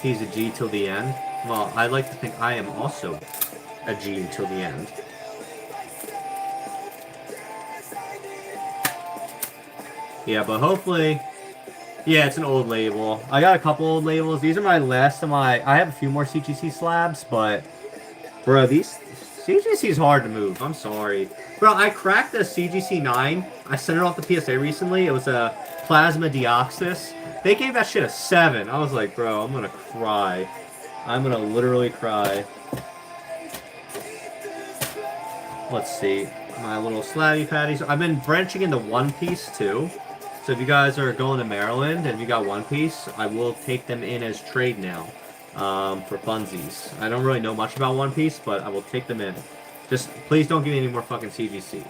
S1: He's a G till the end. Well, I like to think I am also a G until the end. Yeah, but hopefully... Yeah, it's an old label. I got a couple old labels. These are my last of my... I have a few more CGC slabs, but... Bro, these... CGC is hard to move. I'm sorry. Bro, I cracked the CGC 9. I sent it off the PSA recently. It was a Plasma Deoxys. They gave that shit a 7. I was like, bro, I'm gonna cry. I'm gonna literally cry. Let's see. My little slabby patties. I've been branching into One Piece, too. So if you guys are going to Maryland and you got One Piece, I will take them in as trade now. For funsies. I don't really know much about One Piece, but I will take them in. Just, please don't give me any more fucking CGC.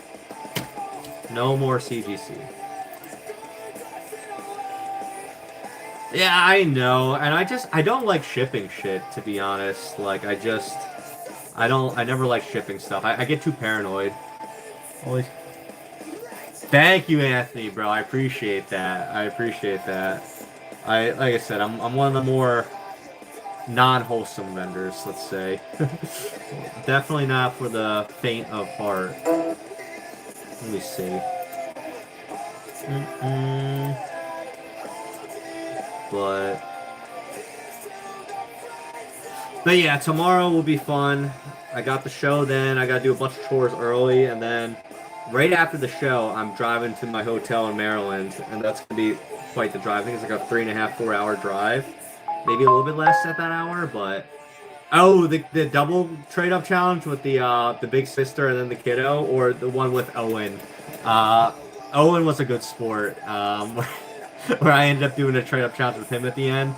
S1: No more CGC. Yeah, I know, and I don't like shipping shit, to be honest. Like, I never like shipping stuff. I get too paranoid. Always. Thank you, Anthony, bro. I appreciate that. I appreciate that. Like I said, I'm one of the more non-wholesome vendors, let's say. Definitely not for the faint of heart. Let me see. But yeah, tomorrow will be fun. I got the show then. I got to do a bunch of chores early, and then right after the show, I'm driving to my hotel in Maryland, and that's gonna be quite the drive. I think it's like a 3.5, 4 hour drive. Maybe a little bit less at that hour, but oh, the double trade up challenge with the big sister and then the kiddo, or the one with Owen. Uh, Owen was a good sport. Where I ended up doing a trade up challenge with him at the end.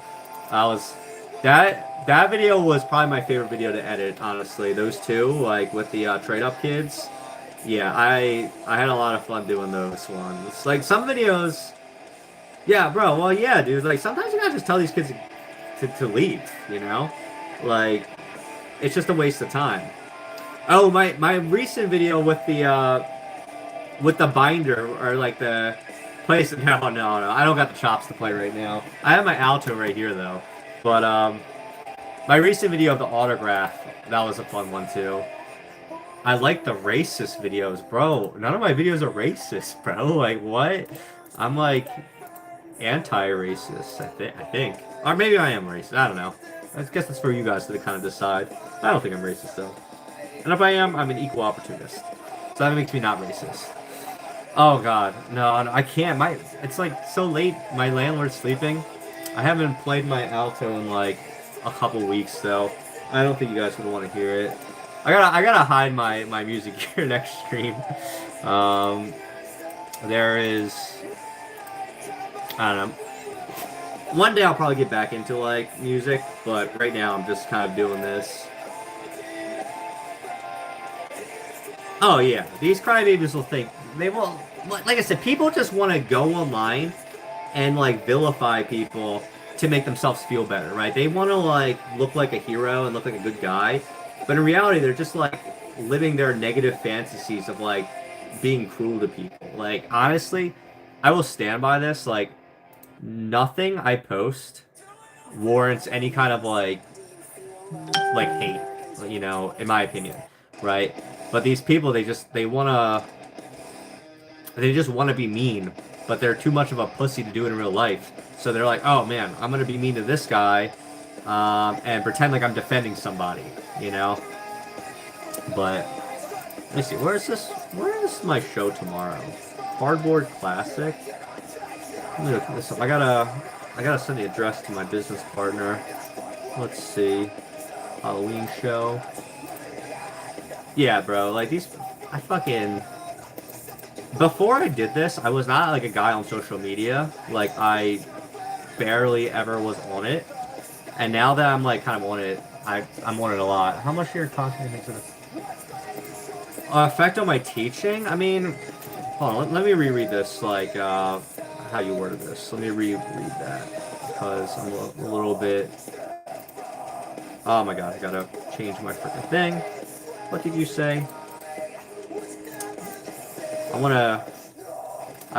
S1: I was that video was probably my favorite video to edit. Honestly, those two, like with the trade up kids. Yeah, I had a lot of fun doing those ones. Like some videos. Yeah, bro. Well, yeah, dude. Like sometimes you gotta just tell these kids to leave. You know, like it's just a waste of time. Oh, my recent video with the binder or like the place. No. I don't got the chops to play right now. I have my alto right here though. But my recent video of the autograph, that was a fun one too. I like the racist videos, bro. None of my videos are racist, bro. Like what? I'm like anti-racist, I think. Or maybe I am racist. I don't know. I guess it's for you guys to kind of decide. I don't think I'm racist though. And if I am, I'm an equal opportunist. So that makes me not racist. Oh god, no, I can't. It's like so late. My landlord's sleeping. I haven't played my alto in like a couple weeks, so I don't think you guys would want to hear it. I gotta hide my music here next stream. There is, I don't know. One day I'll probably get back into like music, but right now I'm just kind of doing this. Oh yeah, these crybabies will think they will. Like I said, people just want to go online and like vilify people to make themselves feel better, right? They want to like look like a hero and look like a good guy, but in reality, they're just like living their negative fantasies of like being cruel to people. Like honestly, I will stand by this. Like nothing I post warrants any kind of like hate, you know, in my opinion, right? But these people, they just wanna be mean, but they're too much of a pussy to do it in real life. So they're like, oh man, I'm gonna be mean to this guy, and pretend like I'm defending somebody, you know. But let me see, where is my show tomorrow? Cardboard Classic. Let me look this up. I gotta send the address to my business partner. Let's see, Halloween show. Yeah, bro, like I fucking. Before I did this, I was not like a guy on social media. Like I barely ever was on it, and now that I'm like kind of on it, I'm on it a lot. How much your content makes it effect on my teaching? I mean, hold on, let me reread this. Like how you worded this. Let me reread that because I'm a little bit. Oh my god, I gotta change my freaking thing. What did you say? I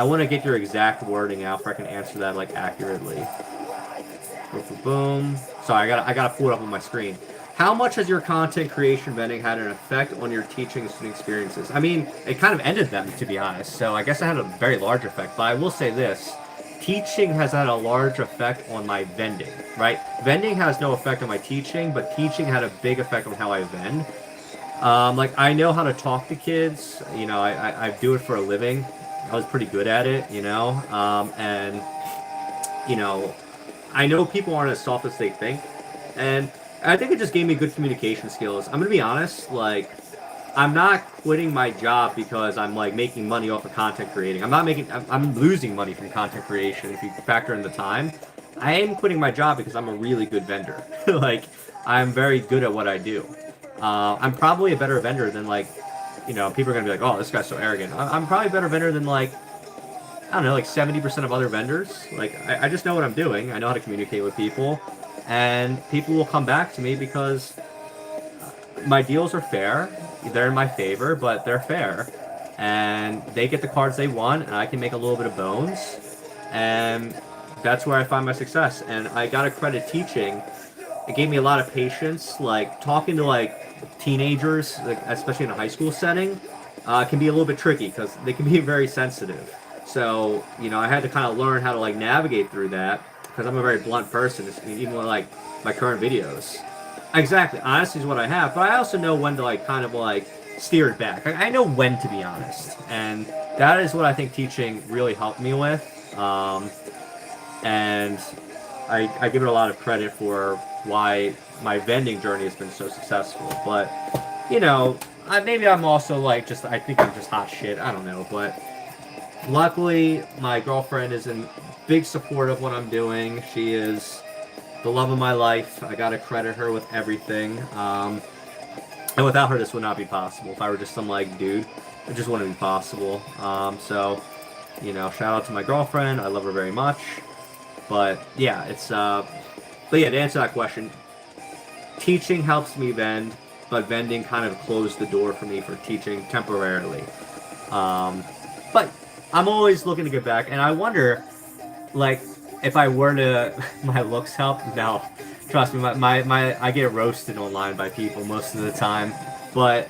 S1: wanna get your exact wording out so I can answer that like accurately. Boom. Sorry, I gotta pull it up on my screen. How much has your content creation vending had an effect on your teaching and student experiences? I mean, it kind of ended them, to be honest. So I guess it had a very large effect. But I will say this: teaching has had a large effect on my vending. Right? Vending has no effect on my teaching, but teaching had a big effect on how I vend. Like I know how to talk to kids. You know, I do it for a living. I was pretty good at it. You know, and you know, I know people aren't as soft as they think, and I think it just gave me good communication skills. I'm gonna be honest, like I'm not quitting my job because I'm like making money off of content creating. I'm losing money from content creation if you factor in the time. I am quitting my job because I'm a really good vendor. Like I'm very good at what I do. I'm probably a better vendor than like, you know, people are gonna be like, oh, this guy's so arrogant. I'm probably a better vendor than like, I don't know, like 70% of other vendors. Like I just know what I'm doing. I know how to communicate with people, and people will come back to me because my deals are fair. They're in my favor, but they're fair, and they get the cards they want, and I can make a little bit of bones, and that's where I find my success. And I gotta credit teaching it gave me a lot of patience. Like talking to like teenagers, like, especially in a high school setting, can be a little bit tricky because they can be very sensitive. So I had to kind of learn how to like navigate through that because I'm a very blunt person, even with like my current videos. Exactly, honesty is what I have, but I also know when to like kind of like steer it back. I know when to be honest, and that is what I think teaching really helped me with. And I give it a lot of credit for why my vending journey has been so successful. But maybe I'm also like I think I'm just hot shit. I don't know, but luckily my girlfriend is in big support of what I'm doing. She is the love of my life. I gotta credit her with everything. And without her, this would not be possible. If I were just some like dude, it just wouldn't be possible. So, shout out to my girlfriend. I love her very much. But yeah, but yeah, to answer that question, teaching helps me vend, but vending kind of closed the door for me for teaching temporarily. But I'm always looking to get back, and I wonder, like, if I were to, my looks help? No. Trust me, I get roasted online by people most of the time. But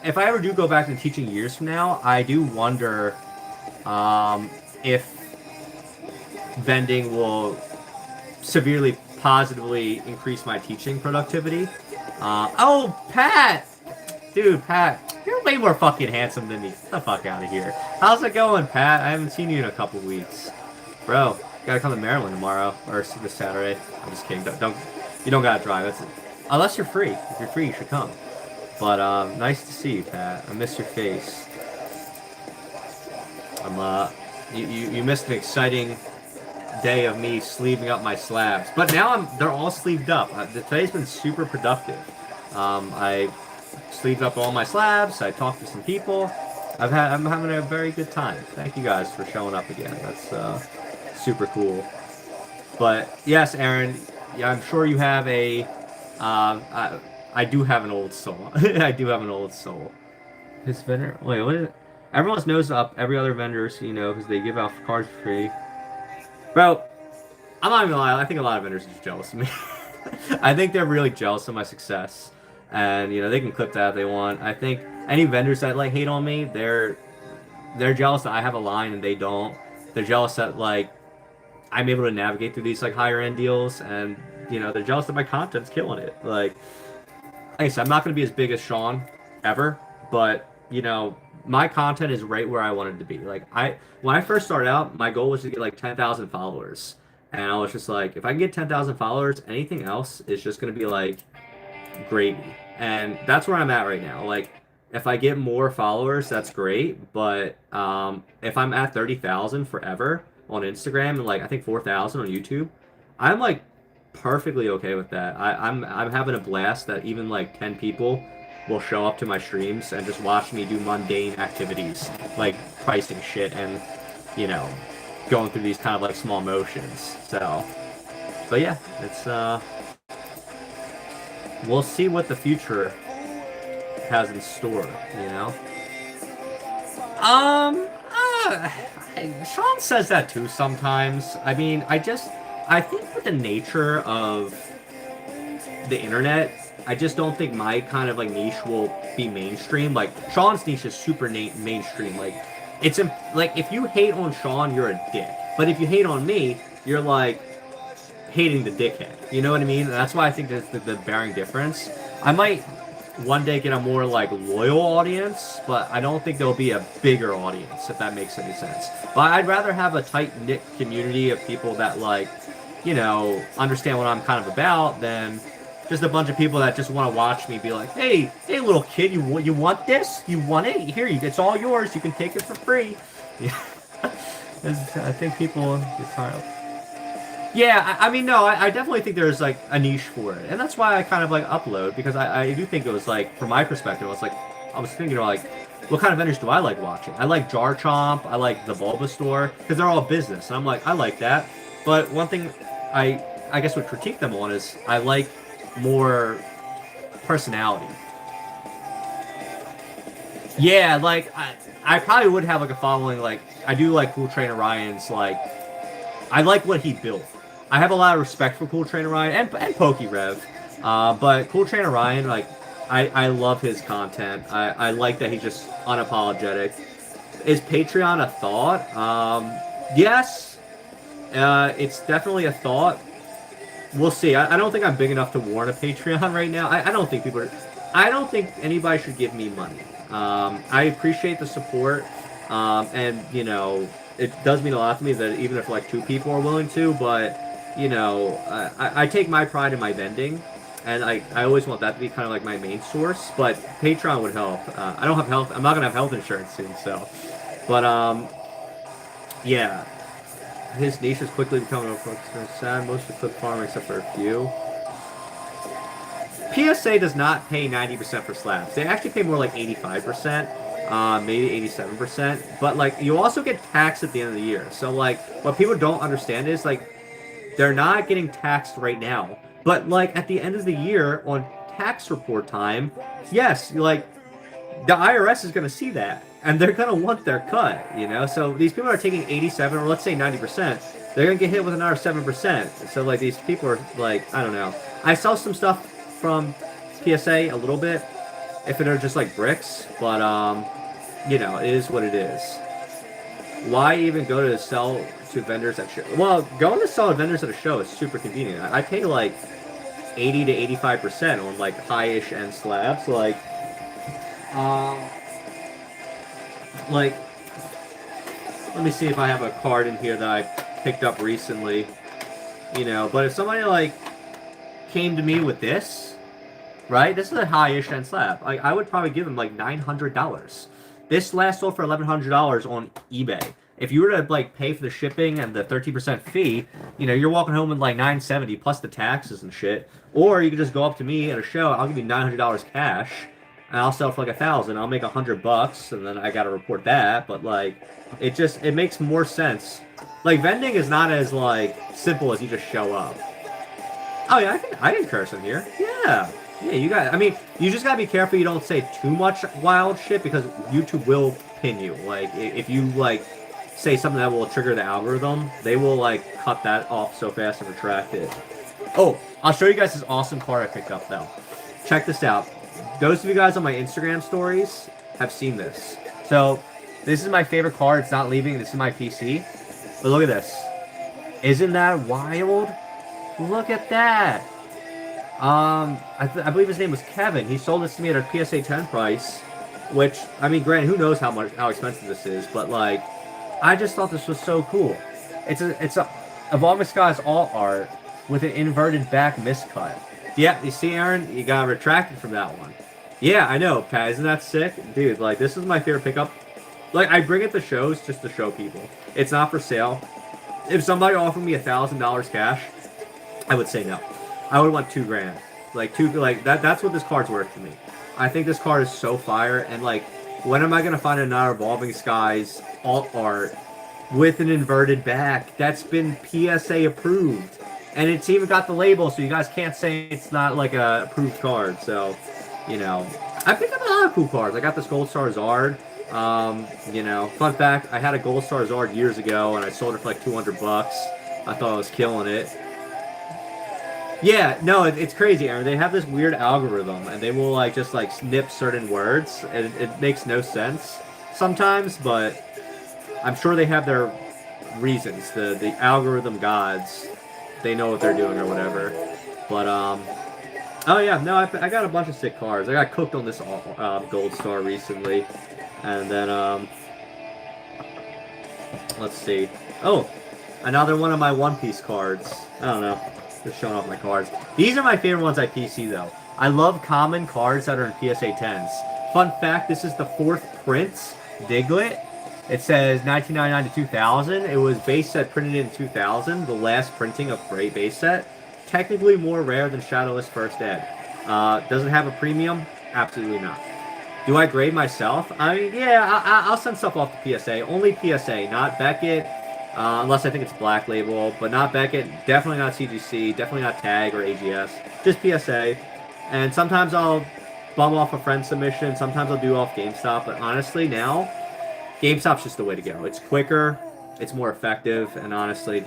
S1: if I ever do go back to teaching years from now, I do wonder if vending will severely positively increase my teaching productivity. Oh, Pat! Dude, Pat, you're way more fucking handsome than me. Get the fuck out of here. How's it going, Pat? I haven't seen you in a couple weeks. Bro, gotta come to Maryland tomorrow, or this Saturday. I'm just kidding. You don't gotta drive. Unless you're free. If you're free, you should come. But nice to see you, Pat. I miss your face. You missed an exciting day of me sleeving up my slabs, but now they're all sleeved up. Today's been super productive. I sleeved up all my slabs. I talked to some people. I'm having a very good time. Thank you guys for showing up again. That's super cool. But yes, Aaron, yeah, I'm sure you have I do have an old soul. I do have an old soul. His vendor. Wait, what is it? Everyone's nose up. Every other vendor, because they give out cards for free. Bro, I'm not even gonna lie. I think a lot of vendors are just jealous of me. I think they're really jealous of my success, and they can clip that if they want. I think any vendors that like hate on me, they're jealous that I have a line and they don't. They're jealous that like I'm able to navigate through these like higher end deals, and they're jealous that my content's killing it. Like I said, I'm not gonna be as big as Sean ever, but my content is right where I wanted to be. Like when I first started out, my goal was to get like 10,000 followers, and I was just like, if I can get 10,000 followers, anything else is just gonna be like gravy. And that's where I'm at right now. Like if I get more followers, that's great. But if I'm at 30,000 forever on Instagram and like I think 4,000 on YouTube, I'm like perfectly okay with that. I'm having a blast that even like 10 people will show up to my streams and just watch me do mundane activities like pricing shit and going through these kind of like small motions. So, but yeah, it's we'll see what the future has in store. Sean says that too sometimes. I mean, I think with the nature of the internet, I just don't think my kind of like niche will be mainstream. Like Sean's niche is super mainstream. Like like if you hate on Sean, you're a dick. But if you hate on me, you're like hating the dickhead. You know what I mean? And that's why I think that's the bearing difference. I might one day get a more like loyal audience, but I don't think there'll be a bigger audience, if that makes any sense. But I'd rather have a tight knit community of people that like, understand what I'm kind of about than just a bunch of people that just want to watch me be like, hey little kid, you want this? You want it? Here, it's all yours. You can take it for free. I think people get tired. Yeah, I mean, no, I definitely think there's like a niche for it, and that's why I kind of like upload, because I do think it was like, from my perspective, I was thinking like, what kind of vendors do I like watching? I like Jar Chomp, I like the Bulba Store, because they're all business, and I'm like, I like that. But one thing I guess would critique them on is I like more personality. Yeah, like I probably would have like a following. Like I do like Cool Trainer Ryan's. Like I like what he built. I have a lot of respect for Cool Trainer Ryan and Pokey Rev. But Cool Trainer Ryan, like, I love his content. I like that he's just unapologetic. Is Patreon a thought? Yes. It's definitely a thought. We'll see. I don't think I'm big enough to warrant a Patreon right now. I don't think people are... I don't think anybody should give me money. I appreciate the support. And, you know, it does mean a lot to me that even if, like, 2 people are willing to, but, you know, I take my pride in my vending. And I always want that to be kind of like my main source, but Patreon would help. I don't have health. I'm not gonna have health insurance soon, so. But yeah, his niche is quickly becoming a sad. Most of clip farming, except for a few. PSA does not pay 90% for slabs. They actually pay more like 85%, maybe 87%. But like, you also get taxed at the end of the year. So like, what people don't understand is like, they're not getting taxed right now. But, like, at the end of the year, on tax report time, yes, like, the IRS is going to see that. And they're going to want their cut, you know? So these people are taking 87, or let's say 90%. They're going to get hit with another 7%. So, like, these people are, like, I don't know. I saw some stuff from PSA a little bit, if it are just, like, bricks. But, you know, it is what it is. Why even go to sell to vendors at show? Well, going to sell to vendors at a show is super convenient. I pay like 80 to 85% on like high-ish end slabs. Like, let me see if I have a card in here that I picked up recently. You know, but if somebody like came to me with this, right? This is a high-ish end slab. Like, I would probably give them like $900. This last sold for $1,100 on eBay. If you were to like pay for the shipping and the 13% fee, you know, you're walking home with like $970 plus the taxes and shit. Or you could just go up to me at a show. I'll give you $900 cash, and I'll sell for like $1,000. I'll make $100, and then I gotta report that. But like, it makes more sense. Like, vending is not as like simple as you just show up. Oh yeah, I can curse in here. Yeah. Yeah, you got. I mean, you just gotta be careful you don't say too much wild shit because YouTube will pin you. Like, if you like say something that will trigger the algorithm, they will like cut that off so fast and retract it. Oh, I'll show you guys this awesome card I picked up though. Check this out. Those of you guys on my Instagram stories have seen this. So this is my favorite card. It's not leaving. This is my PC. But look at this. Isn't that wild? Look at that. I believe his name was Kevin. He sold this to me at a PSA 10 price, which, I mean, granted, who knows how expensive this is, but like, I just thought this was so cool. It's a Evolving Skies alt art with an inverted back miscut. Yeah, you see, Aaron, you got retracted from that one. Yeah, I know, Pat. Isn't that sick, dude? Like, this is my favorite pickup. Like, I bring it to shows just to show people. It's not for sale. If somebody offered me $1,000 cash, I would say no. I would want $2,000. Like that's what this card's worth to me. I think this card is so fire, and like, when am I gonna find another Evolving Skies alt art with an inverted back that's been PSA approved? And it's even got the label, so you guys can't say it's not like a approved card. So, you know, I picked up a lot of cool cards. I got this Gold Star Zard. You know, fun fact, I had a Gold Star Zard years ago, and I sold it for like $200. I thought I was killing it. Yeah, no, it's crazy, Aaron. They have this weird algorithm, and they will like just like snip certain words, and it makes no sense sometimes, but I'm sure they have their reasons. The algorithm gods, they know what they're doing or whatever. But oh yeah, no, I got a bunch of sick cards. I got cooked on this Gold Star recently, and then let's see. Oh, another one of my One Piece cards. I don't know. Just showing off my cards. These are my favorite ones at PC though. I love common cards that are in PSA 10s. Fun fact, this is the 4th print, Diglett. It says 1999 to 2000. It was base set printed in 2000, the last printing of Great base set. Technically more rare than Shadowless First Ed. Does it have a premium? Absolutely not. Do I grade myself? I mean, yeah, I'll send stuff off to PSA. Only PSA, not Beckett. Unless I think it's Black Label, but not Beckett, definitely not CGC, definitely not Tag or AGS, just PSA. And sometimes I'll bum off a friend submission, sometimes I'll do off GameStop, but honestly now, GameStop's just the way to go. It's quicker, it's more effective, and honestly,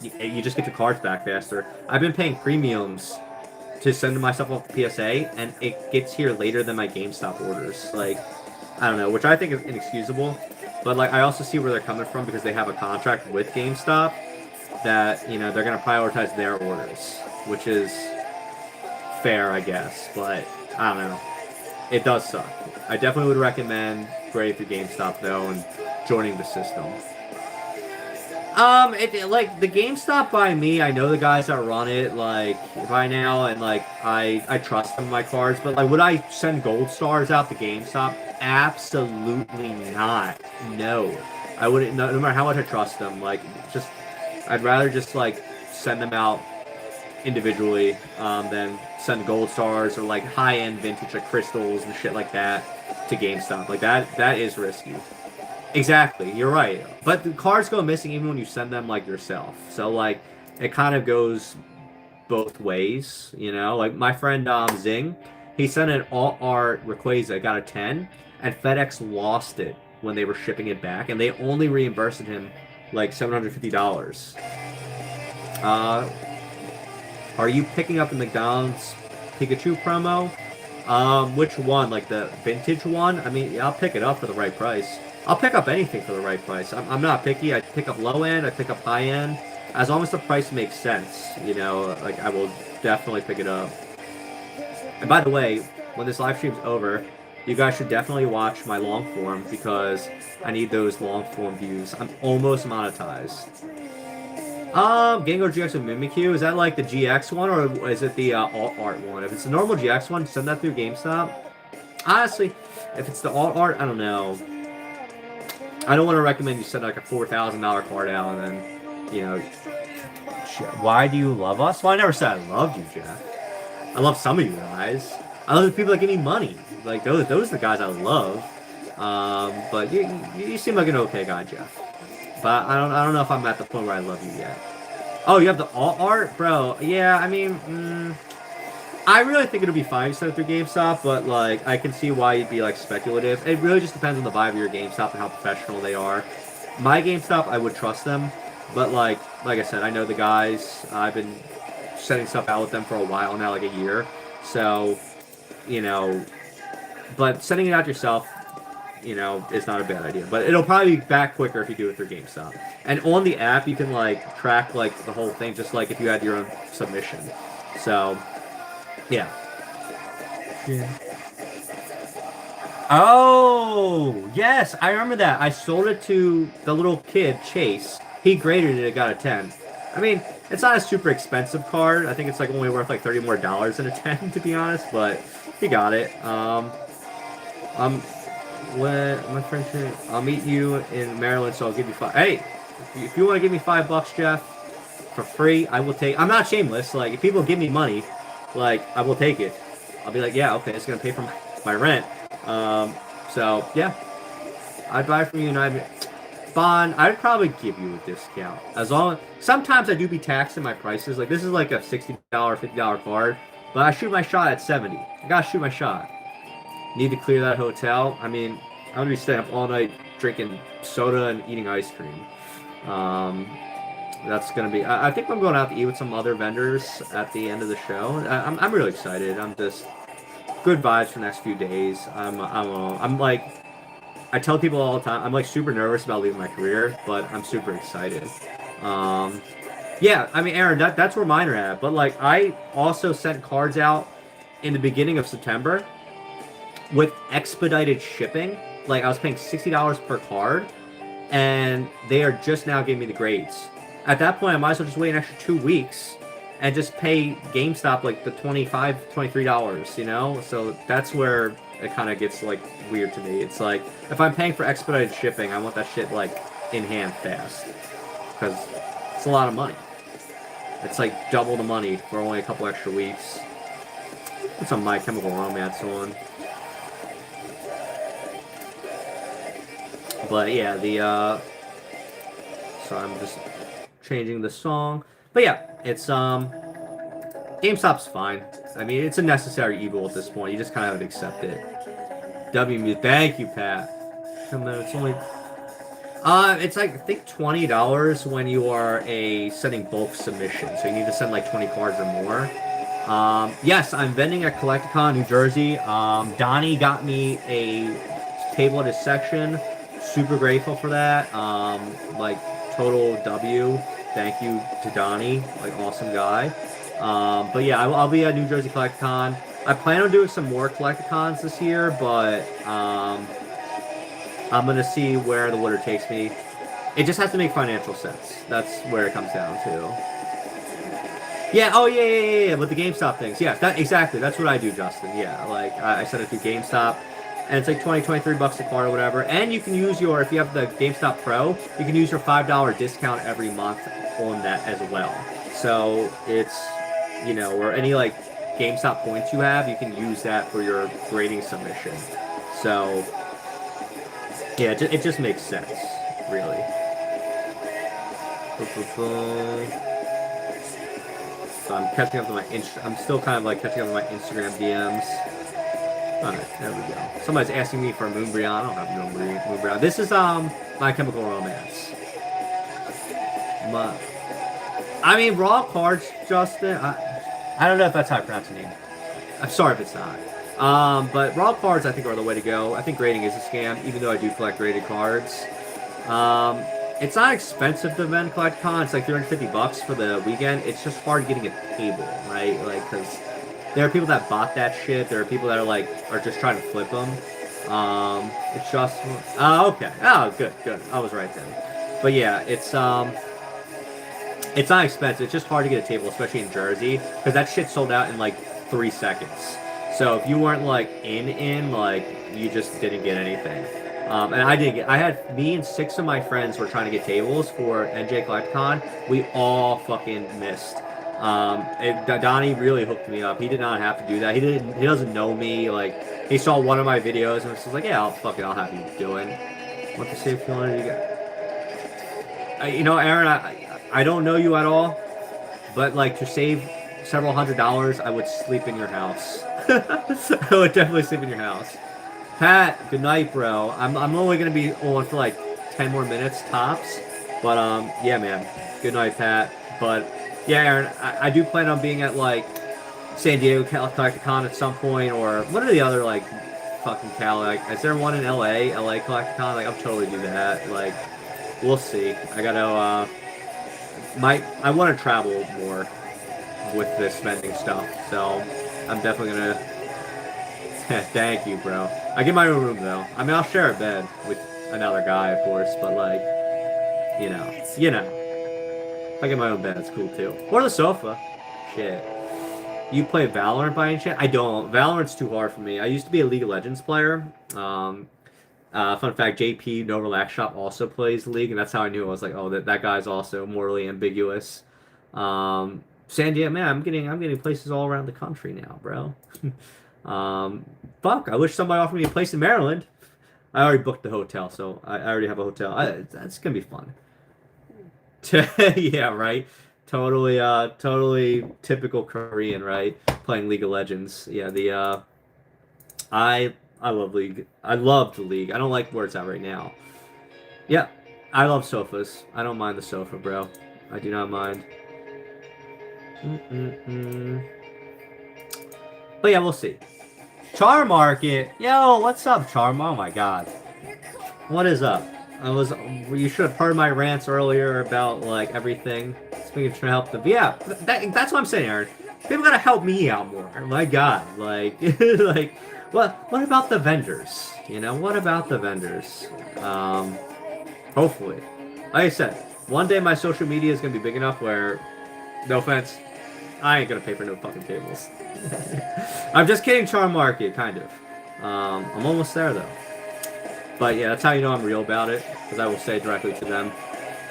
S1: you just get the cards back faster. I've been paying premiums to send myself off the PSA, and it gets here later than my GameStop orders. Like, I don't know, which I think is inexcusable. But like, I also see where they're coming from because they have a contract with GameStop that they're gonna prioritize their orders, which is fair, I guess. But I don't know. It does suck. I definitely would recommend grading through GameStop though and joining the system. Like the GameStop by me, I know the guys that run it like by now, and like I trust them with my cards. But like, would I send gold stars out to GameStop? Absolutely not. No, I wouldn't. No matter how much I trust them, like I'd rather just like send them out individually than send gold stars or like high-end vintage like crystals and shit like that to GameStop. Like that is risky. Exactly, you're right. But the cards go missing even when you send them like yourself. So like it kind of goes both ways, Like my friend Zing, he sent an alt art Rayquaza, got a 10, and FedEx lost it when they were shipping it back, and they only reimbursed him like $750. Are you picking up the McDonald's Pikachu promo? Which one? Like the vintage one? I mean, I'll pick it up for the right price. I'll pick up anything for the right price. I'm not picky. I pick up low end. I pick up high end. As long as the price makes sense, like I will definitely pick it up. And by the way, when this live stream's over, you guys should definitely watch my long form because I need those long form views. I'm almost monetized. Gengar GX with Mimikyu, is that like the GX one or is it the alt art one? If it's the normal GX one, send that through GameStop. Honestly, if it's the alt art, I don't know. I don't want to recommend you send like a $4,000 card out and then, why do you love us? Well, I never said I loved you, Jeff. I love some of you guys. I love the people that give me money. Like those are the guys I love. But you seem like an okay guy, Jeff. But I don't know if I'm at the point where I love you yet. Oh, you have the alt art, bro. Yeah, I mean, I really think it'll be fine to send it through GameStop, but like I can see why you'd be like speculative. It really just depends on the vibe of your GameStop and how professional they are. My GameStop, I would trust them, but like I said, I know the guys. I've been sending stuff out with them for a while now, like a year. So, but sending it out yourself, is not a bad idea. But it'll probably be back quicker if you do it through GameStop. And on the app, you can like track like the whole thing, just like if you had your own submission. So. Yeah. Oh, yes, I remember that. I sold it to the little kid, Chase. He graded it, got a 10. I mean, it's not a super expensive card. I think it's like only worth like $30 more than a 10, to be honest, but he got it. When my friend said, I'll meet you in Maryland, so I'll give you 5. Hey, if you want to give me $5, Jeff, for free, I will take. I'm not shameless. Like, if people give me money, like, I will take it. I'll be like, yeah, okay, it's gonna pay for my rent. So yeah, I'd buy from you, and I'd probably give you a discount. Sometimes I do be taxing my prices. Like this is like a $60, $50 card, but I shoot my shot at 70. I gotta shoot my shot. Need to clear that hotel. I mean, I'm gonna be staying up all night drinking soda and eating ice cream. That's gonna be. I think I'm going out to eat with some other vendors at the end of the show. I'm really excited. I'm just good vibes for the next few days. I'm like, I tell people all the time. I'm like super nervous about leaving my career, but I'm super excited. Yeah, I mean, Aaron, that's where mine are at. But like, I also sent cards out in the beginning of September with expedited shipping. Like I was paying $60 per card, and they are just now giving me the grades. At that point, I might as well just wait an extra 2 weeks and just pay GameStop like the $25, $23, So that's where it kind of gets like weird to me. It's like if I'm paying for expedited shipping, I want that shit like in hand fast because it's a lot of money. It's like double the money for only a couple extra weeks. Put some My Chemical Romance on. But yeah, so I'm just changing the song. But yeah, it's GameStop's fine. I mean, it's a necessary evil at this point. You just kind of have to accept it. Thank you, Pat. It's only It's like I think $20 when you are sending bulk submission, so you need to send like 20 cards or more. Yes, I'm vending at Collecticon, New Jersey. Donnie got me a table at his section. Super grateful for that. Like total W. Thank you to Donnie, like awesome guy. But yeah, I'll be at New Jersey Collecticon. I plan on doing some more Collecticons this year, but I'm gonna see where the water takes me. It just has to make financial sense. That's where it comes down to. Yeah. Oh, yeah. With the GameStop things. Yeah. That exactly. That's what I do, Justin. Yeah. Like I send it through GameStop, and it's like 20, 23 bucks a card or whatever. And you can use your if you have the GameStop Pro, you can use your $5 discount every month on that as well. So it's or any like GameStop points you have, you can use that for your grading submission. So yeah, it just makes sense, really. So I'm catching up to my I'm still kind of like catching up to my Instagram DMs. Alright, there we go. Somebody's asking me for a Moonbreon. I don't have no Moonbreon. This is My Chemical Romance. I mean raw cards, Justin. I don't know if that's how I pronounce the name. I'm sorry if it's not. But raw cards I think are the way to go. I think grading is a scam, even though I do collect graded cards. It's not expensive to vend Collecticon. It's like 350 bucks for the weekend. It's just hard getting a table, right? Like, because there are people that bought that shit. There are people that are just trying to flip them. It's just oh, okay. Oh, good. I was right then. But yeah, it's not expensive. It's just hard to get a table, especially in Jersey, because that shit sold out in like 3 seconds. So if you weren't like like you just didn't get anything. And I didn't get. I had me and 6 of my friends were trying to get tables for NJ Collecticon. We all fucking missed. Donnie really hooked me up. He did not have to do that. He didn't. He doesn't know me. Like he saw one of my videos and was just like, yeah, I'll have you do it. What to say if you wanted to get. Aaron, I don't know you at all, but like to save several $100s, I would sleep in your house. I would definitely sleep in your house. Pat, good night, bro. I'm only gonna be on for like 10 more minutes tops, but yeah, man. Good night, Pat. But yeah, Aaron, I do plan on being at like San Diego Collecticon at some point, or what are the other like fucking Cal? Like, is there one in LA? LA Collecticon? Like, I'll totally do that. Like, we'll see. I gotta I want to travel more with this spending stuff, so I'm definitely gonna. Thank you, bro. I get my own room though. I mean, I'll share a bed with another guy, of course, but like, you know. If I get my own bed, it's cool too. Or the sofa. Shit. You play Valorant by any chance? I don't. Valorant's too hard for me. I used to be a League of Legends player. Fun fact: JP No Relax Shop also plays League, and that's how I knew. I was like, oh, that guy's also morally ambiguous. San Diego, man, I'm getting places all around the country now, bro. Fuck, I wish somebody offered me a place in Maryland. I already booked the hotel, so I already have a hotel. That's gonna be fun. Yeah, right. Totally typical Korean, right? Playing League of Legends. Yeah, I love League. I loved League. I don't like where it's at right now. Yeah, I love sofas. I don't mind the sofa, bro. I do not mind. But yeah, we'll see. Char Market. Yo, what's up, Charm? Oh my god. What is up? You should have heard my rants earlier about like everything. Speaking of trying to help them. Yeah, that's what I'm saying, Aaron. People gotta help me out more. My god. Like like what about the vendors? What about the vendors? Hopefully. Like I said, one day my social media is gonna be big enough where, no offense, I ain't gonna pay for no fucking tables. I'm just kidding, Charm Market, kind of. I'm almost there though. But yeah, that's how you know I'm real about it, because I will say directly to them,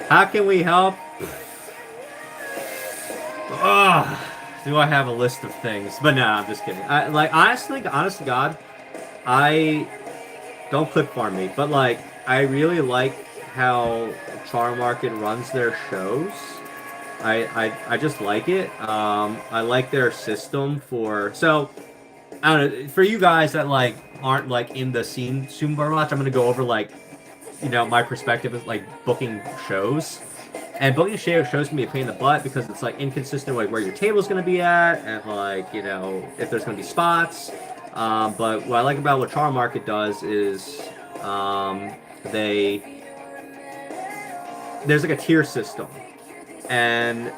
S1: how can we help? Ugh, do I have a list of things? But no, I'm just kidding. Honest to God, I don't clip farm me, but like I really like how Charm Market runs their shows. I just like it. I like their system so I don't know, for you guys that like aren't like in the scene super much, I'm gonna go over like my perspective is like booking shows. And booking shows can be a pain in the butt because it's like inconsistent like where your table's going to be at and like if there's going to be spots. But what I like about what Charm Market does is there's like a tier system, and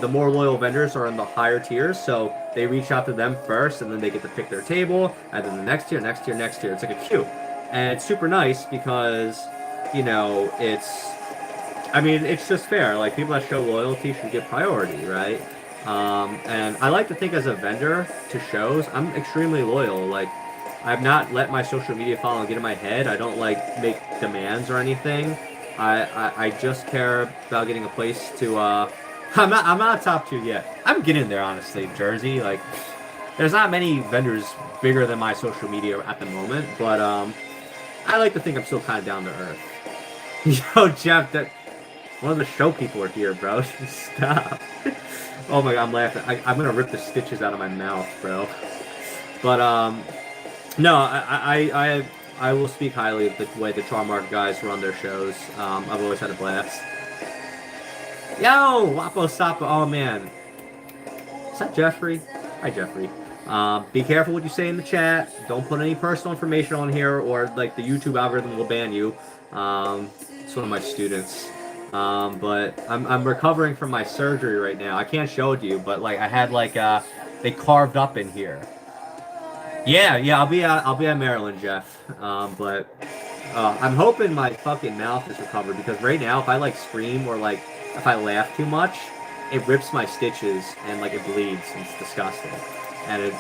S1: the more loyal vendors are in the higher tiers, so they reach out to them first, and then they get to pick their table, and then the next tier. It's like a queue, and it's super nice because it's just fair. Like, people that show loyalty should get priority, right? And I like to think as a vendor to shows, I'm extremely loyal. Like, I've not let my social media following get in my head. I don't like make demands or anything. I just care about getting a place to. I'm not top 2 yet. I'm getting there, honestly. Jersey, like, there's not many vendors bigger than my social media at the moment, but I like to think I'm still kind of down to earth. Yo, Jeff, that one of the show people are here, bro. Stop. Oh my god, I'm laughing. I'm gonna rip the stitches out of my mouth, bro. But no, I will speak highly of the way the Charm Market guys run their shows. I've always had a blast. Yo, Wapo Sapo. Oh man, is that Jeffrey? Hi, Jeffrey. Be careful what you say in the chat. Don't put any personal information on here, or like the YouTube algorithm will ban you. It's one of my students. But I'm recovering from my surgery right now. I can't show it to you, but like I had like they carved up in here. Yeah, I'll be at Maryland, Jeff. But I'm hoping my fucking mouth is recovered, because right now if I like scream or like if I laugh too much, it rips my stitches and like it bleeds and it's disgusting. And it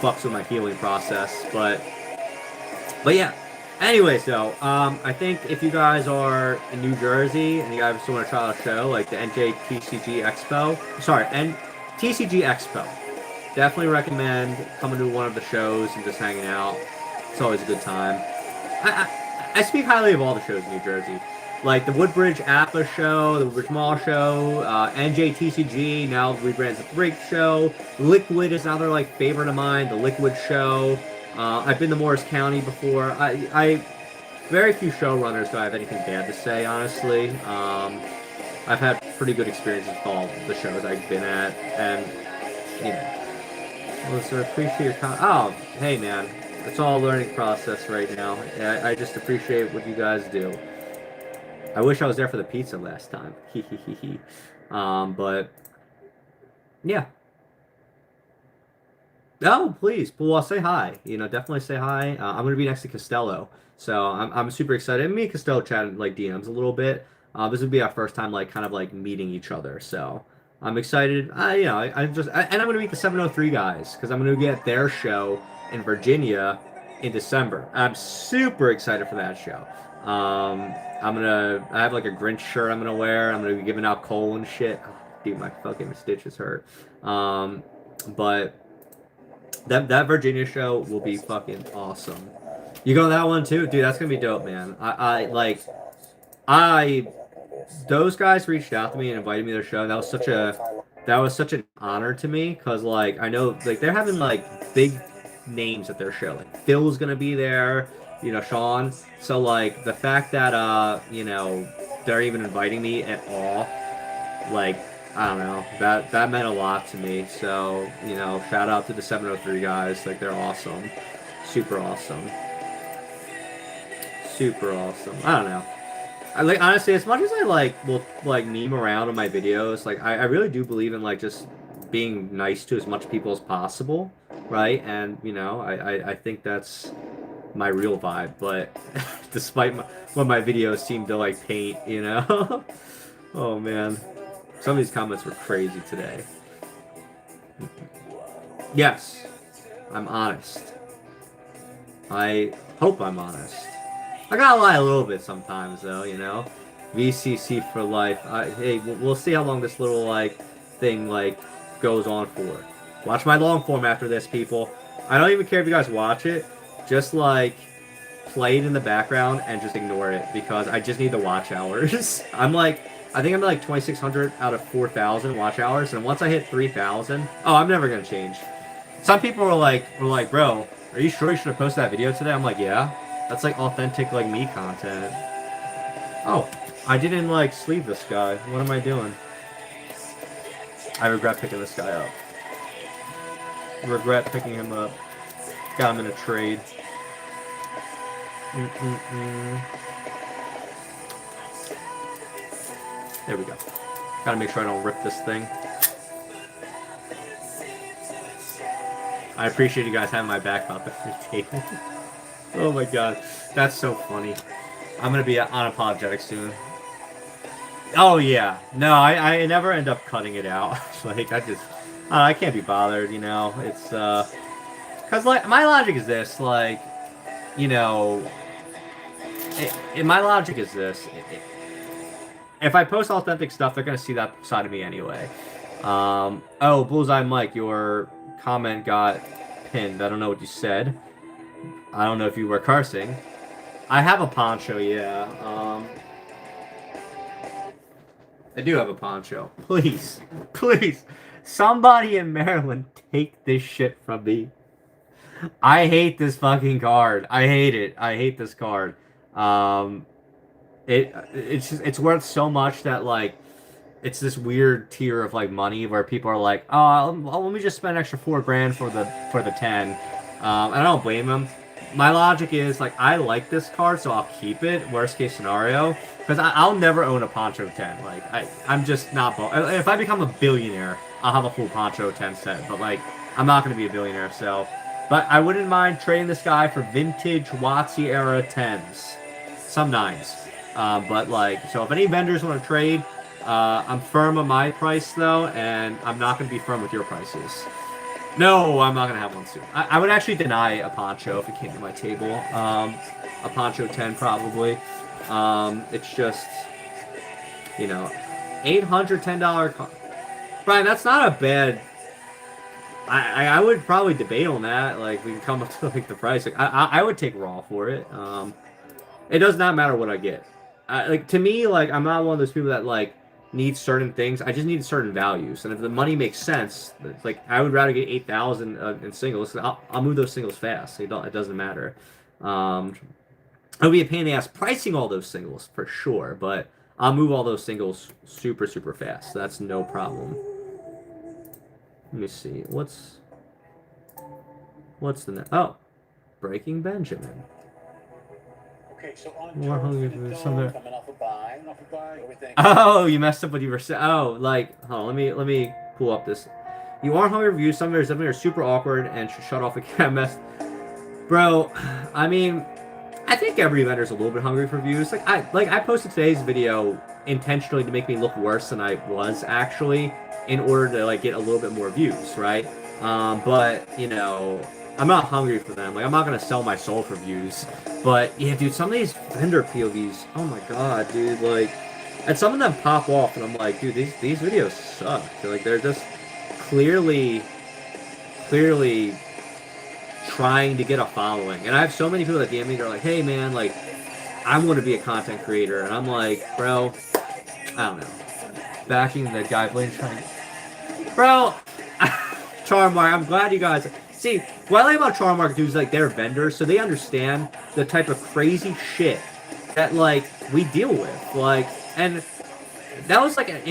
S1: fucks with my healing process. But yeah. Anyways, though, I think if you guys are in New Jersey and you guys still want to try out a show, like the TCG Expo, definitely recommend coming to one of the shows and just hanging out. It's always a good time. I speak highly of all the shows in New Jersey. Like the Woodbridge Atlas show, the Woodbridge Mall show, NJTCG, now rebrands the Break show. Liquid is another like favorite of mine, the Liquid show. I've been to Morris County before. I very few showrunners do I have anything bad to say, honestly. I've had pretty good experiences with all the shows I've been at, and Melissa, appreciate your oh, hey man, it's all a learning process right now. I just appreciate what you guys do. I wish I was there for the pizza last time. But yeah. Oh, please. Well, say hi. Definitely say hi. I'm going to be next to Costello. So I'm super excited. Me and Costello chatted like DMs a little bit. This would be our first time like kind of like meeting each other. So I'm excited. And I'm going to meet the 703 guys because I'm going to get their show in Virginia in December. I'm super excited for that show. I have like a Grinch shirt I'm going to wear. I'm going to be giving out coal and shit. Oh, dude, my fucking stitches hurt. But that Virginia show will be fucking awesome. You go to that one too? Dude, that's gonna be dope, man. Those guys reached out to me and invited me to their show. That was such an honor to me, because like I know like they're having like big names at their show. Like Phil's gonna be there, Sean. So like the fact that they're even inviting me at all, like I don't know, that meant a lot to me. So, shout out to the 703 guys. Like, they're awesome. Super awesome. Super awesome. I don't know. Honestly, as much as I will meme around on my videos, like I really do believe in like just being nice to as much people as possible, right? And I think that's my real vibe. But despite what my videos seem to like paint, oh man. Some of these comments were crazy today. Yes, I'm honest. I hope I'm honest. I gotta lie a little bit sometimes, though, VCC for life. Hey, we'll see how long this little, thing, goes on for. Watch my long form after this, people. I don't even care if you guys watch it. Just, play it in the background and just ignore it, because I just need the watch hours. I think I'm at 2,600 out of 4,000 watch hours, and once I hit 3,000, I'm never gonna change. Some people were like, bro, are you sure you should have posted that video today? I'm like, yeah. That's like authentic like me content. Oh, I didn't like sleeve this guy. What am I doing? I regret picking this guy up. Regret picking him up. Got him in a trade. There we go. Gotta make sure I don't rip this thing. I appreciate you guys having my back about the table. Oh my god. That's so funny. I'm gonna be unapologetic soon. Oh yeah. No, I never end up cutting it out. Like, I can't be bothered, you know? It's, cause like, my logic is this, like, you know, my logic is this. If I post authentic stuff, they're gonna see that side of me anyway. Oh, Bullseye Mike, your comment got pinned. I don't know what you said. I don't know if you were cursing. I have a poncho, yeah. I do have a poncho. Please, please, somebody in Maryland take this shit from me. I hate this fucking card. I hate it. I hate this card. It's worth so much that like it's this weird tier of like money where people are like, oh, let me just spend an extra $4,000 for the 10. And I don't blame them. My logic is like I like this card, so I'll keep it. Worst case scenario, because I'll never own a Poncho 10. Like I'm just not. If I become a billionaire, I'll have a full Poncho 10 set. But like I'm not going to be a billionaire, so. But I wouldn't mind trading this guy for vintage WotC era 10s, some 9s. But like, so if any vendors want to trade, I'm firm on my price though, and I'm not going to be firm with your prices. No, I'm not going to have one soon. I would actually deny a Poncho if it came to my table. A Poncho 10 probably. It's just, you know, $810. Brian, that's not a bad. I would probably debate on that. Like we can come up to like the price. Like I would take raw for it. It does not matter what I get. Like to me, like I'm not one of those people that like need certain things. I just need certain values, and if the money makes sense, like I would rather get 8,000 in singles. I'll move those singles fast. It doesn't matter. It'll be a pain in the ass pricing all those singles for sure, but I'll move all those singles super fast. That's no problem. Let me see. What's the next? Oh, Breaking Benjamin.
S2: Okay, so on
S1: More hungry for something.
S2: coming off a buy, everything.
S1: Oh, you messed up what you were saying. Oh, like, hold on, let me pull up this. You aren't hungry reviews. Some of them are super awkward and should shut off a camera. Bro, I mean, I think every vendor's a little bit hungry for views. Like I posted today's video intentionally to make me look worse than I was actually, in order to like get a little bit more views, right? But you know, I'm not hungry for them. Like I'm not gonna sell my soul for views. But yeah, dude, some of these vendor POVs, oh my god, dude, like, and some of them pop off, and I'm like, dude, these videos suck. Like they're just clearly trying to get a following. And I have so many people that DM me, they're like, hey man, like, I want to be a content creator, and I'm like, bro, I don't know, backing the guy Blaine trying. Bro, Charmark, I'm glad you guys... See, what I like about Charmark dudes, like, they're vendors, so they understand the type of crazy shit that, like, we deal with. Like, and that was, like, a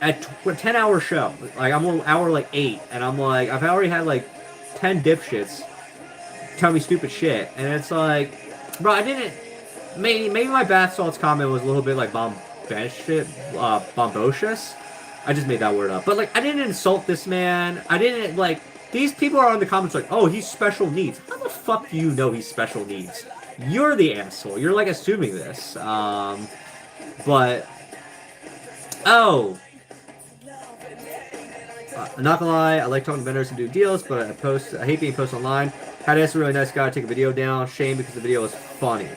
S1: 10-hour show. Like, I'm on hour, like, 8, and I'm like, I've already had, like, 10 dipshits tell me stupid shit. And it's like, bro, I didn't... Maybe my bath salts comment was a little bit, like, bombocious. I just made that word up. But, like, I didn't insult this man. I didn't, like... These people are in the comments like, oh, he's special needs. How the fuck do you know he's special needs? You're the asshole. You're, like, assuming this. But... Oh! I'm not gonna lie, I like talking to vendors and do deals, but I hate being posted online. Had to ask a really nice guy to take a video down. Shame because the video was funny.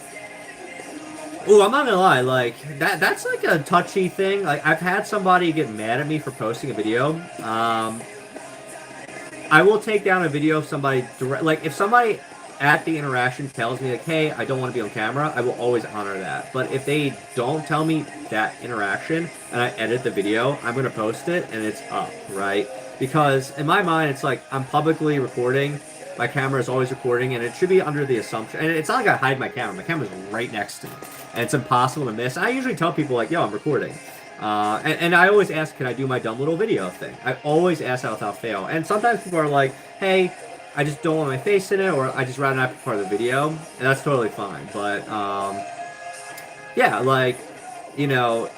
S1: Ooh, I'm not gonna lie, like, that's like a touchy thing. Like, I've had somebody get mad at me for posting a video. I will take down a video of somebody like, if somebody at the interaction tells me, like, hey, I don't want to be on camera, I will always honor that. But if they don't tell me that interaction, and I edit the video, I'm gonna post it, and it's up, right? Because in my mind, it's like, I'm publicly recording, My camera is always recording, and it should be under the assumption. And it's not like I hide my camera. My camera's right next to me, and it's impossible to miss. I usually tell people like, "Yo, I'm recording," and I always ask, "Can I do my dumb little video thing?" I always ask that without fail. And sometimes people are like, "Hey, I just don't want my face in it," or "I just rather not be part of the video," and that's totally fine. But yeah, like, you know,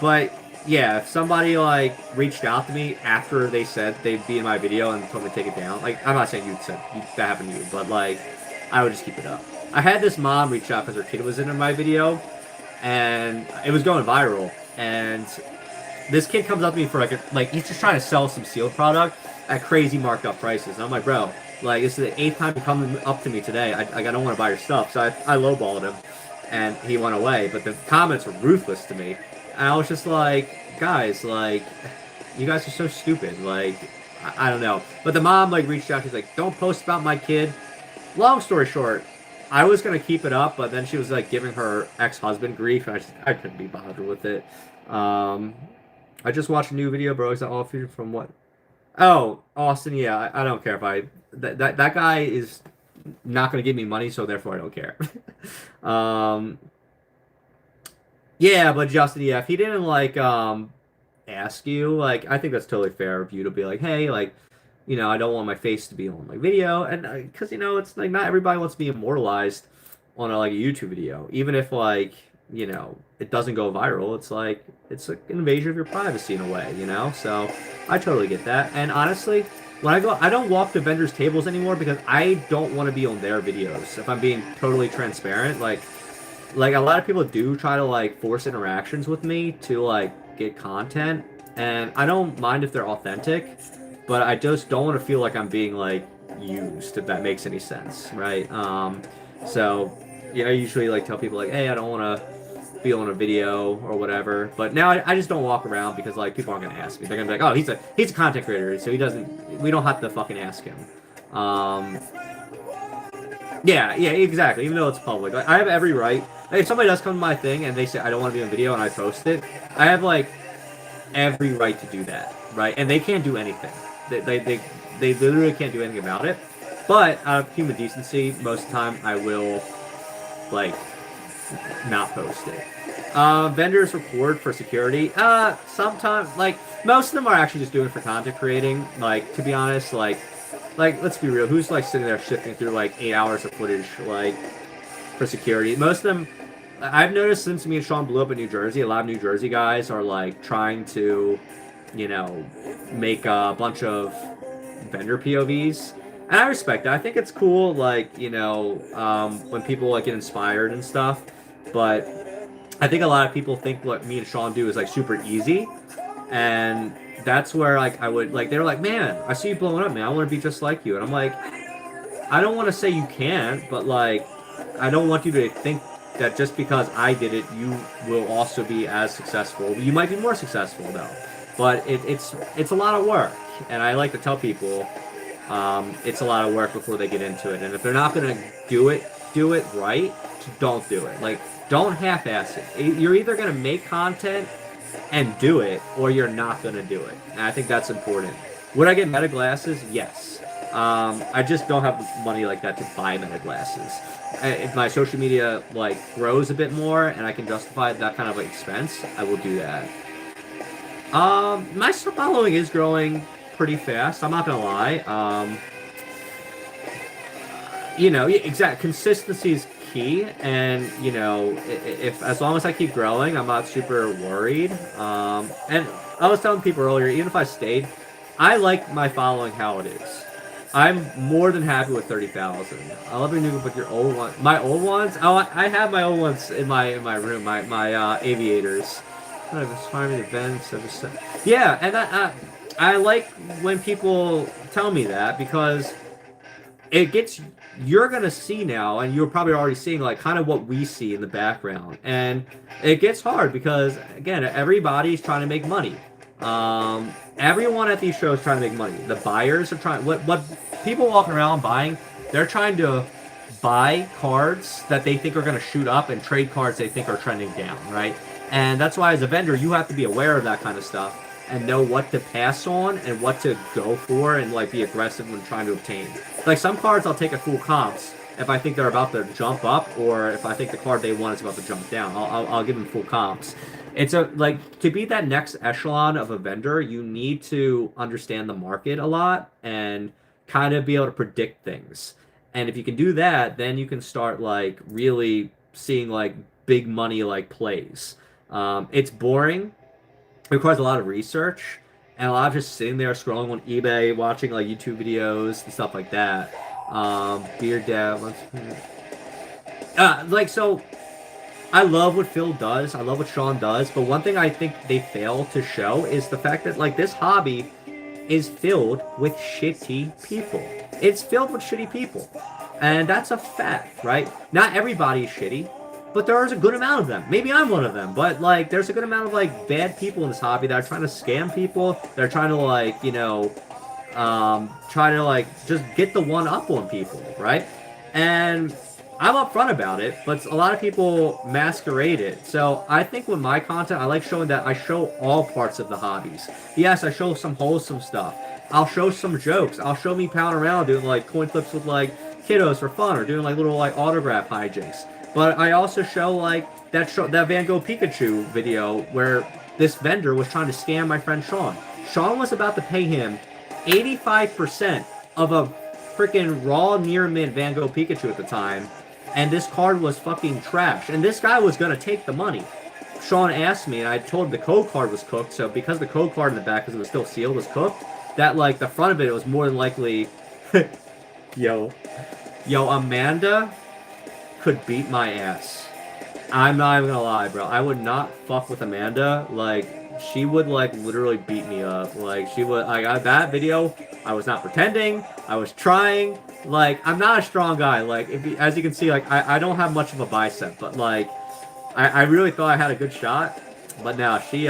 S1: but yeah, if somebody like reached out to me after they said they'd be in my video and told me to take it down, like, I'm not saying that happened to you, but like, I would just keep it up. I had this mom reach out because her kid was in my video, and it was going viral, and this kid comes up to me for like he's just trying to sell some sealed product at crazy marked up prices, and I'm like, bro, like, this is the 8th time you come up to me today. I don't want to buy your stuff, so I lowballed him, and he went away. But the comments were ruthless to me, and I was just like, guys, like, you guys are so stupid. Like, I don't know. But the mom like reached out. She's like, don't post about my kid. Long story short, I was gonna keep it up, but then she was like giving her ex-husband grief, and I couldn't be bothered with it. I just watched a new video, bro. Is that all featured from what? Oh, Austin. Yeah, I don't care if that guy is not gonna give me money, so therefore I don't care. Yeah, but Justin, yeah, if he didn't like ask you, like, I think that's totally fair of you to be like, hey, like, you know, I don't want my face to be on my video, and because you know, it's like not everybody wants to be immortalized on like a YouTube video, even if like, you know, it doesn't go viral. It's like an invasion of your privacy in a way, you know. So I totally get that, and honestly, when I go, I don't walk to vendors' tables anymore because I don't want to be on their videos. If I'm being totally transparent, like a lot of people do try to like force interactions with me to like get content, and I don't mind if they're authentic, but I just don't want to feel like I'm being like used, if that makes any sense, right? So yeah, I usually like tell people like, hey, I don't want to be on a video or whatever, but now I just don't walk around because like people aren't gonna ask me. They're gonna be like, oh, he's a content creator, so we don't have to fucking ask him. Yeah, exactly. Even though it's public, like, I have every right. If somebody does come to my thing and they say I don't want to be on video and I post it, I have like every right to do that, right? And they can't do anything. They literally can't do anything about it. But out of human decency, most of the time I will like not post it. Vendors record for security. Sometimes, like, most of them are actually just doing it for content creating. Like, to be honest, like let's be real. Who's like sitting there shifting through like 8 hours of footage, like, for security? Most of them, I've noticed since me and Sean blew up in New Jersey, a lot of New Jersey guys are like trying to, you know, make a bunch of vendor POVs. And I respect that. I think it's cool, like, you know, when people like get inspired and stuff. But I think a lot of people think what me and Sean do is like super easy, and that's where like I would like, they're like, man, I see you blowing up, man. I want to be just like you. And I'm like, I don't want to say you can't, but like, I don't want you to think that just because I did it, you will also be as successful. You might be more successful though, but it's a lot of work, and I like to tell people it's a lot of work before they get into it. And if they're not gonna do it right, don't do it. Like, don't half-ass it. You're either gonna make content and do it, or you're not gonna do it. And I think that's important. Would I get Meta glasses? Yes. I just don't have money like that to buy Meta glasses. If my social media like grows a bit more and I can justify that kind of expense, I will do that. My following is growing pretty fast. I'm not gonna lie. You know, exact consistency is key, and you know, if as long as I keep growing, I'm not super worried. And I was telling people earlier, even if I stayed, I like my following how it is. I'm more than happy with 30,000. I love your new with your old one. My old ones. Oh, I have my old ones in my room. My aviators. Events. Yeah, and I like when people tell me that, because it gets, you're gonna see now, and you're probably already seeing like kind of what we see in the background, and it gets hard because again, everybody's trying to make money. Everyone at these shows trying to make money. The buyers are trying. What people walking around buying, they're trying to buy cards that they think are going to shoot up and trade cards they think are trending down, right? And that's why as a vendor, you have to be aware of that kind of stuff. and know what to pass on and what to go for and like be aggressive when trying to obtain. Like some cards I'll take at full comps if I think they're about to jump up, or if I think the card they want is about to jump down. I'll give them full comps. It's a like to be that next echelon of a vendor, you need to understand the market a lot and kind of be able to predict things. And if you can do that, then you can start like really seeing like big money like plays. It's boring. It requires a lot of research and a lot of just sitting there scrolling on eBay, watching like YouTube videos and stuff like that. Beer Dev. Like so, I love what Phil does. I love what Sean does. But one thing I think they fail to show is the fact that like this hobby is filled with shitty people. It's filled with shitty people, and that's a fact, right? Not everybody is shitty, but there is a good amount of them. Maybe I'm one of them, but like there's a good amount of like bad people in this hobby that are trying to scam people. That are trying to like try to like just get the one up on people, right? And I'm upfront about it, but a lot of people masquerade it. So I think with my content, I like showing that I show all parts of the hobbies. Yes, I show some wholesome stuff. I'll show some jokes. I'll show me pounding around doing like coin flips with like kiddos for fun, or doing like little like autograph hijinks. But I also show like that Van Gogh Pikachu video where this vendor was trying to scam my friend Sean. Sean was about to pay him 85% of a freaking raw near mint Van Gogh Pikachu at the time, and this card was fucking trash. And this guy was gonna take the money. Sean asked me, and I told him the code card was cooked. So because the code card in the back, because it was still sealed, was cooked, that like the front of it was more than likely, yo, Amanda could beat my ass. I'm not even gonna lie, bro. I would not fuck with Amanda. Like, she would like literally beat me up. Like, she would. I got that video. I was not pretending. I was trying. Like, I'm not a strong guy. Like, as you can see, like I don't have much of a bicep, but like I really thought I had a good shot. But now she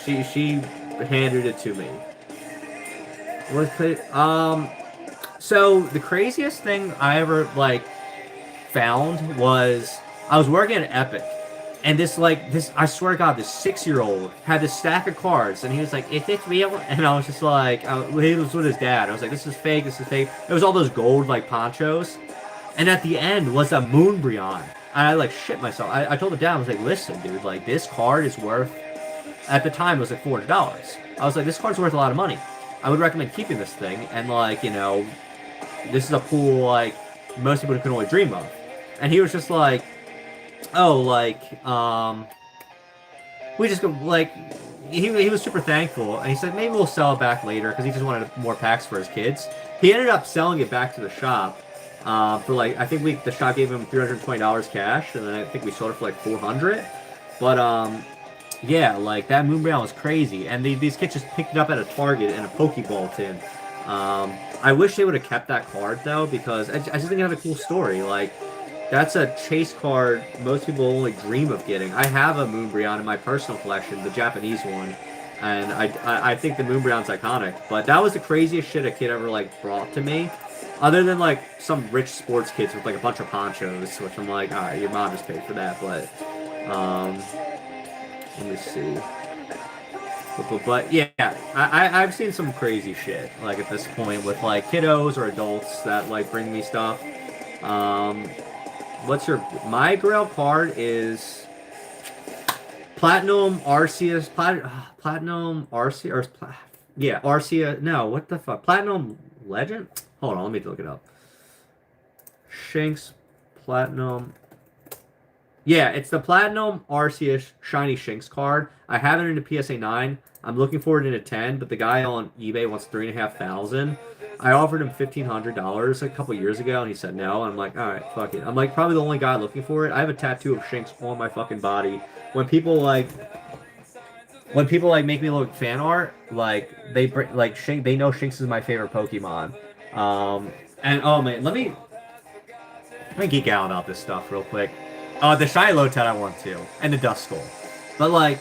S1: handed it to me. What's it? So the craziest thing I ever like found was I was working at Epic, and this I swear to God, this 6-year-old had this stack of cards, and he was like, "Is this real?" And I was just like, he was with his dad. I was like, "This is fake. This is fake." It was all those gold like ponchos, and at the end was a Moonbryon. And I like shit myself. I told the dad, I was like, "Listen, dude, like this card is worth." At the time, it was like $400. I was like, "This card's worth a lot of money. I would recommend keeping this thing." And like, you know, this is a pool like most people can only dream of. And he was just like, "Oh, like, we just go like." He was super thankful, and he said maybe we'll sell it back later because he just wanted more packs for his kids. He ended up selling it back to the shop for like, I think the shop gave him $320 cash, and then I think we sold it for like $400. But yeah, like that Moonbryon was crazy, and these kids just picked it up at a Target in a Pokeball tin. I wish they would have kept that card though, because I just think it had a cool story. Like, that's a chase card most people only dream of getting. I have a Moonbryon in my personal collection, the Japanese one, and I think the Moonbryon's iconic. But that was the craziest shit a kid ever like brought to me, other than like some rich sports kids with like a bunch of ponchos, which I'm like, all right, your mom just paid for that. But let me see. But yeah, I've seen some crazy shit like at this point with like kiddos or adults that like bring me stuff. My grail card is Platinum Arceus, Platinum Arceus, yeah, Arceus, no, what the fuck, Platinum Legend? Hold on, let me look it up. Shinx Platinum. Yeah, it's the Platinum Arceus Shiny Shinx card. I have it in a PSA 9. I'm looking for it in a 10, but the guy on eBay wants $3,500. I offered him $1,500 a couple years ago, and he said no. And I'm like, all right, fuck it. I'm like probably the only guy looking for it. I have a tattoo of Shinx on my fucking body. When people make me look fan art, like they bring like Shinx, they know Shinx is my favorite Pokemon. And oh man, let me geek out about this stuff real quick. The Shiny Lotad I want to, and the Duskull. But like,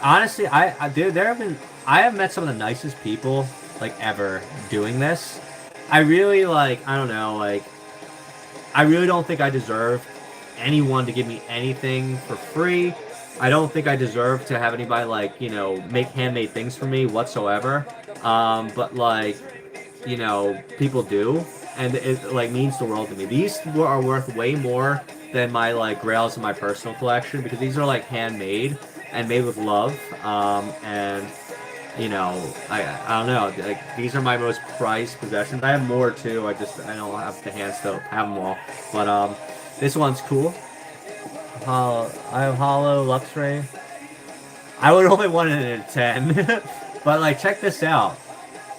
S1: honestly, I have met some of the nicest people like ever doing this. I really like, I don't know, like, I really don't think I deserve anyone to give me anything for free. I don't think I deserve to have anybody like, you know, make handmade things for me whatsoever. But like, you know, people do, and it like means the world to me. These are worth way more than my like grails in my personal collection because these are like handmade and made with love. And you know, I don't know. Like these are my most prized possessions. I have more too. I don't have the hands to have them all. But this one's cool. I have Hollow Luxray. I would only want it in a 10. But like, check this out.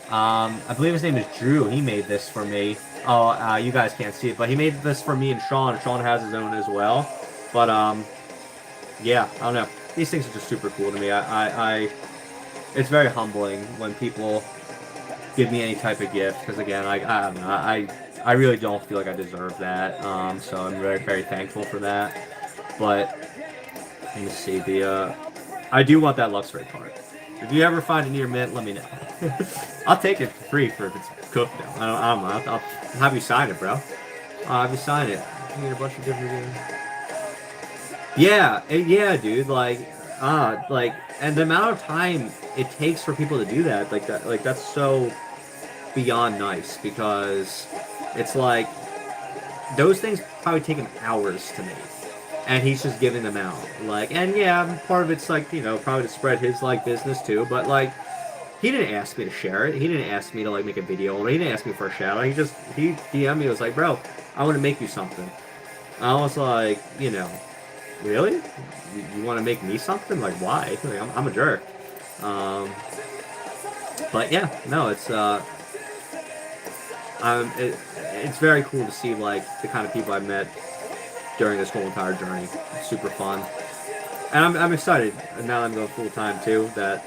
S1: I believe his name is Drew. He made this for me. Oh, you guys can't see it, but he made this for me and Sean. Sean has his own as well. But yeah, I don't know. These things are just super cool to me. It's very humbling when people give me any type of gift because again, I don't know. I really don't feel like I deserve that. So I'm very very thankful for that. But let me see the. I do want that Luxray card. If you ever find it near mint, let me know. I'll take it for free for if it's cooked now. I don't know. I'll have you sign it, bro. I'll have you sign it. You get a bunch of different. Yeah, yeah, dude. Like, and the amount of time it takes for people to do that, like that's so beyond nice because it's like those things probably take him hours to make. And he's just giving them out. Like, and yeah, part of it's like, you know, probably to spread his like business too, but like he didn't ask me to share it. He didn't ask me to like make a video on it. He didn't ask me for a shout out. He DM'd me, was like, bro, I want to make you something. I was like, you know, really? You want to make me something? Like, why? Like, I'm a jerk. But yeah, no, it's very cool to see like the kind of people I've met during this whole entire journey. It's super fun. And I'm excited, and now that I'm going full time too, that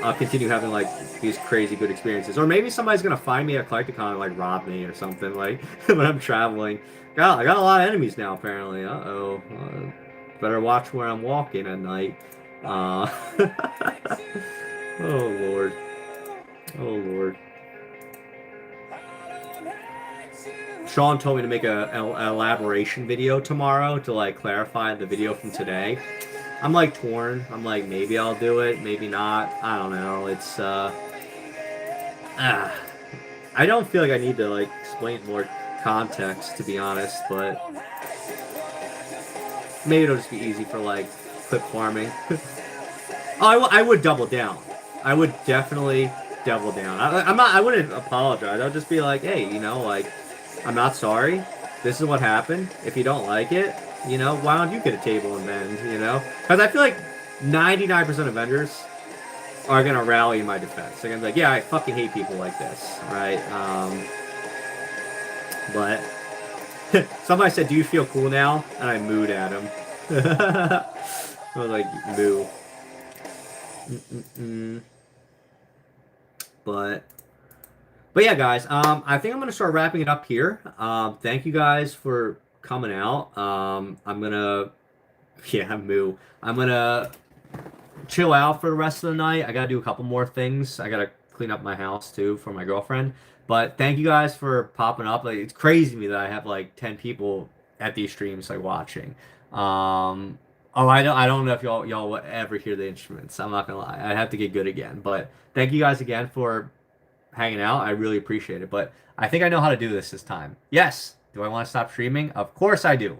S1: I'll continue having like these crazy good experiences. Or maybe somebody's gonna find me at Collecticon and like rob me or something like when I'm traveling. I got a lot of enemies now apparently. Uh-oh. Better watch where I'm walking at night. Oh Lord. Oh Lord. Sean told me to make an elaboration video tomorrow to like clarify the video from today. I'm like torn. I'm like maybe I'll do it, maybe not. I don't know. It's I don't feel like I need to like explain more context to be honest, but maybe it'll just be easy for like clip farming. Oh, I would double down. I would definitely double down. I'm not. I wouldn't apologize. I'll just be like, hey, you know, like. I'm not sorry. This is what happened. If you don't like it, you know, why don't you get a table and bend, you know? Because I feel like 99% of vendors are going to rally in my defense. They're going to be like, yeah, I fucking hate people like this, right? But somebody said, do you feel cool now? And I mooed at him. I was like, moo. Mm-mm-mm. But yeah, guys, I think I'm gonna start wrapping it up here. Thank you guys for coming out. I'm gonna, yeah, moo. I'm gonna chill out for the rest of the night. I gotta do a couple more things. I gotta clean up my house too for my girlfriend. But thank you guys for popping up. Like it's crazy to me that I have like 10 people at these streams like watching. Oh, I don't know if y'all will ever hear the instruments. I'm not gonna lie. I have to get good again. But thank you guys again for hanging out. I really appreciate it. But I think I know how to do this time. Yes. Do I want to stop streaming? Of course I do.